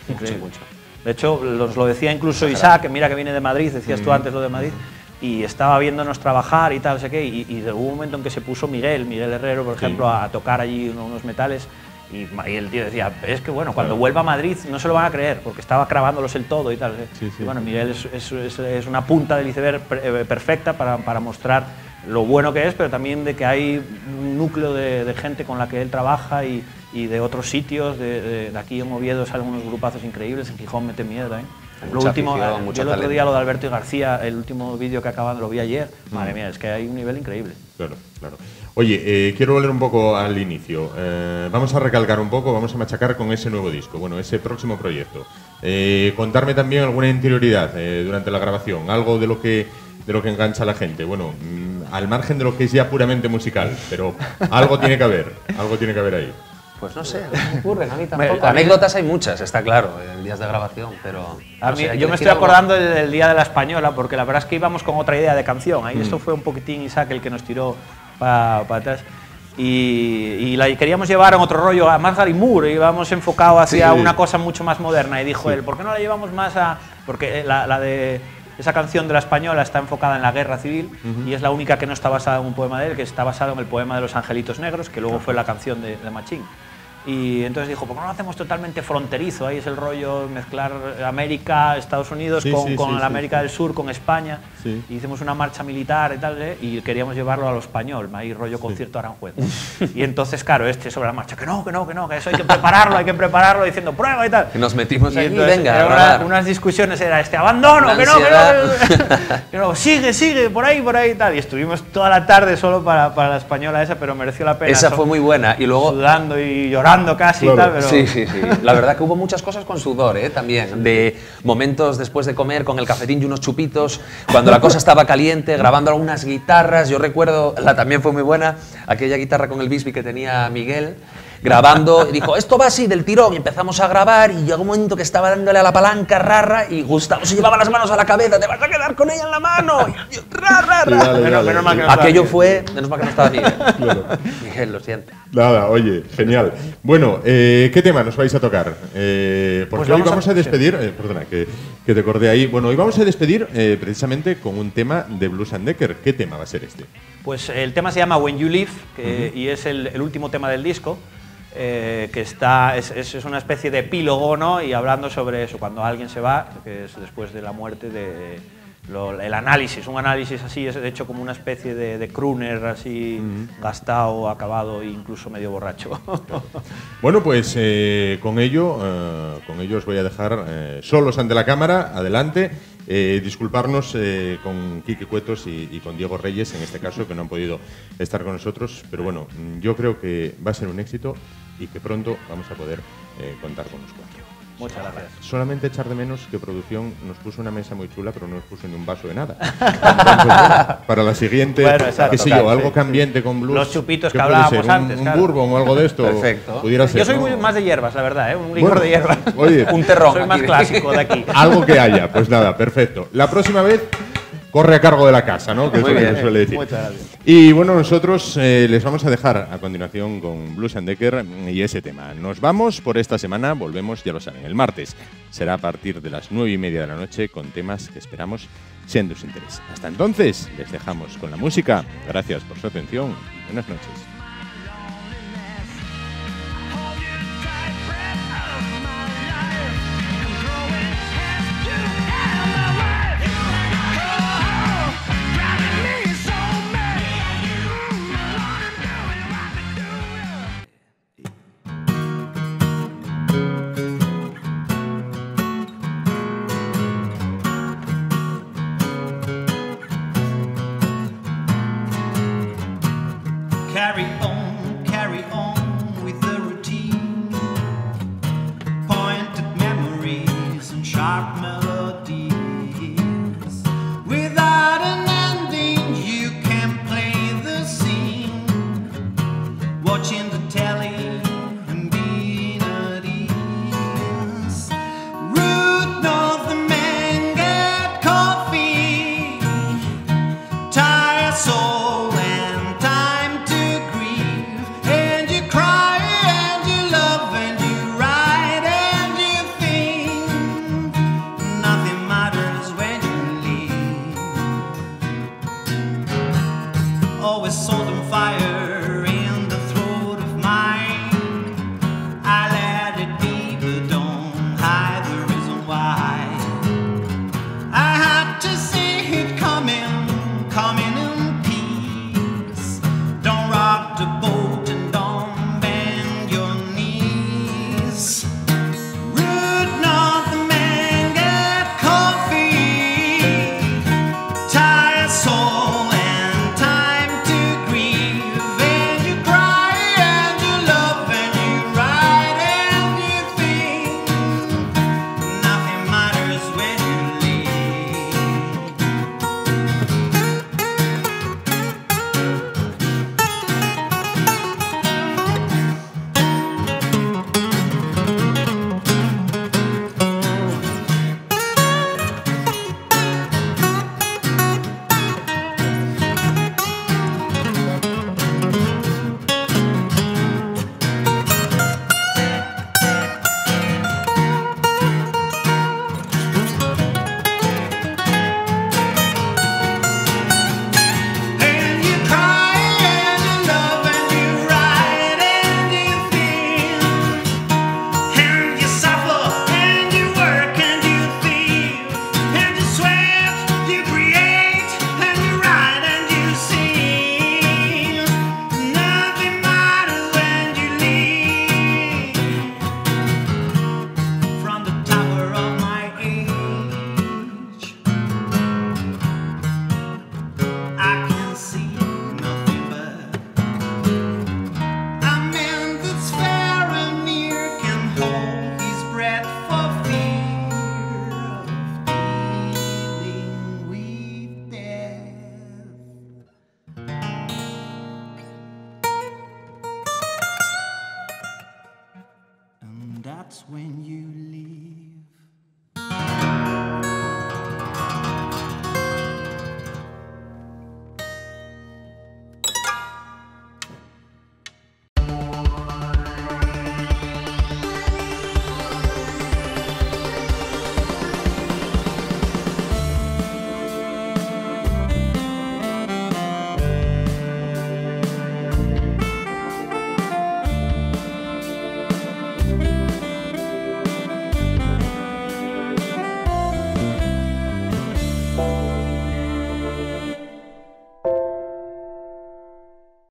Mucho. De hecho, lo decía incluso Isaac, mira que viene de Madrid, decías tú antes lo de Madrid, y estaba viéndonos trabajar y tal, sé qué, y hubo un momento en que se puso Miguel Herrero, por ejemplo, a tocar allí unos metales, y el tío decía, es que bueno, cuando vuelva a Madrid no se lo van a creer, porque estaba grabándolos el todo y tal. Y bueno, Miguel es una punta del iceberg perfecta para mostrar lo bueno que es, pero también de que hay un núcleo de gente con la que él trabaja y de otros sitios, de aquí en Oviedo salen unos grupazos increíbles, en Gijón mete miedo también. Lo último, yo el otro día lo de Alberto y García, el último vídeo que acaban, lo vi ayer, madre mía, es que hay un nivel increíble. Claro, claro. Oye, quiero volver un poco al inicio. Vamos a recalcar un poco, vamos a machacar con ese nuevo disco, bueno, ese próximo proyecto. Contarme también alguna interioridad durante la grabación, algo de lo que engancha a la gente. Bueno, al margen de lo que es ya puramente musical, pero algo tiene que haber ahí. Pues no sé, no me ocurren a mí tampoco. Anécdotas hay muchas, está claro, en días de grabación, pero... No sé, yo me estoy acordando del Día de la Española, porque la verdad es que íbamos con otra idea de canción. Ahí esto fue un poquitín Isaac el que nos tiró para atrás. Y la queríamos llevar a otro rollo, a más Gary Moore, íbamos enfocado hacia una cosa mucho más moderna. Y dijo él, ¿por qué no la llevamos más a...? Porque la de... Esa canción de la Española está enfocada en la guerra civil y es la única que no está basada en un poema de él, que está basado en el poema de los Angelitos Negros, que luego fue la canción de Machín. Y entonces dijo, ¿por qué no lo hacemos totalmente fronterizo? Ahí es el rollo mezclar América, Estados Unidos con la América del Sur, con España. Y hicimos una marcha militar y tal, y queríamos llevarlo a lo español, ahí rollo concierto Aranjuez. Y entonces, claro, sobre la marcha, que no, que eso hay que prepararlo, diciendo prueba y tal. Y nos metimos ahí, entonces, venga, unas discusiones, era abandono, que no, sigue, por ahí y tal. Y estuvimos toda la tarde solo para la española esa, pero mereció la pena. Esa fue muy buena. Y luego sudando y llorando casi y tal, pero... Sí. La verdad que hubo muchas cosas con sudor, también. De momentos después de comer con el cafetín y unos chupitos, cuando la cosa estaba caliente, grabando algunas guitarras. Yo recuerdo, también fue muy buena, aquella guitarra con el Bisbee que tenía Miguel, grabando, y dijo, esto va así del tirón, y empezamos a grabar, y llegó un momento que estaba dándole a la palanca, rarra, y Gustavo se llevaba las manos a la cabeza, te vas a quedar con ella en la mano, y yo, menos mal que no aquello fue, menos mal que no estaba Miguel. Miguel, lo siento. Nada, oye, genial. Bueno, ¿qué tema nos vais a tocar? Porque pues hoy vamos a despedir, perdona, que te corté ahí. Bueno, hoy vamos a despedir precisamente con un tema de Blues and Decker. ¿Qué tema va a ser este? Pues el tema se llama When You Leave, y es el último tema del disco. Que es una especie de epílogo, ¿no? Y hablando sobre eso, cuando alguien se va, que es después de la muerte, el análisis, un análisis así, es de hecho como una especie de crooner así, gastado, acabado e incluso medio borracho. Bueno, pues con ello os voy a dejar solos ante la cámara, adelante. Disculparnos con Quique Cuetos y con Diego Reyes, en este caso, que no han podido estar con nosotros, pero bueno, yo creo que va a ser un éxito y que pronto vamos a poder contar con los cuatro. Muchas gracias. Solamente echar de menos que producción nos puso una mesa muy chula, pero no nos puso ni un vaso de nada. Entonces, bueno, para la siguiente, qué sé yo, algo cambiante con blues. Los chupitos que hablábamos antes, un bourbon o algo de esto. Perfecto. Pudiera ser, yo soy más de hierbas, la verdad, un licor de hierbas. Oye, un terrón. Soy más clásico de aquí. Algo que haya, pues nada, perfecto. La próxima vez corre a cargo de la casa, ¿no? Que es lo que se suele decir. Muchas gracias. Y bueno, nosotros les vamos a dejar a continuación con Blues and Decker y ese tema. Nos vamos por esta semana, volvemos, ya lo saben, el martes. Será a partir de las 9:30 de la noche con temas que esperamos sean de su interés. Hasta entonces, les dejamos con la música. Gracias por su atención. Buenas noches. Carry on with the routine. Pointed memories and sharp melodies. Without an ending, you can play the scene. Watching the telly and being at ease. Route north, the men get coffee. Tired soul. Always sold them fire in the throat of mine. I let it be, but don't hide the reason why. I had to see it coming in peace. that's when you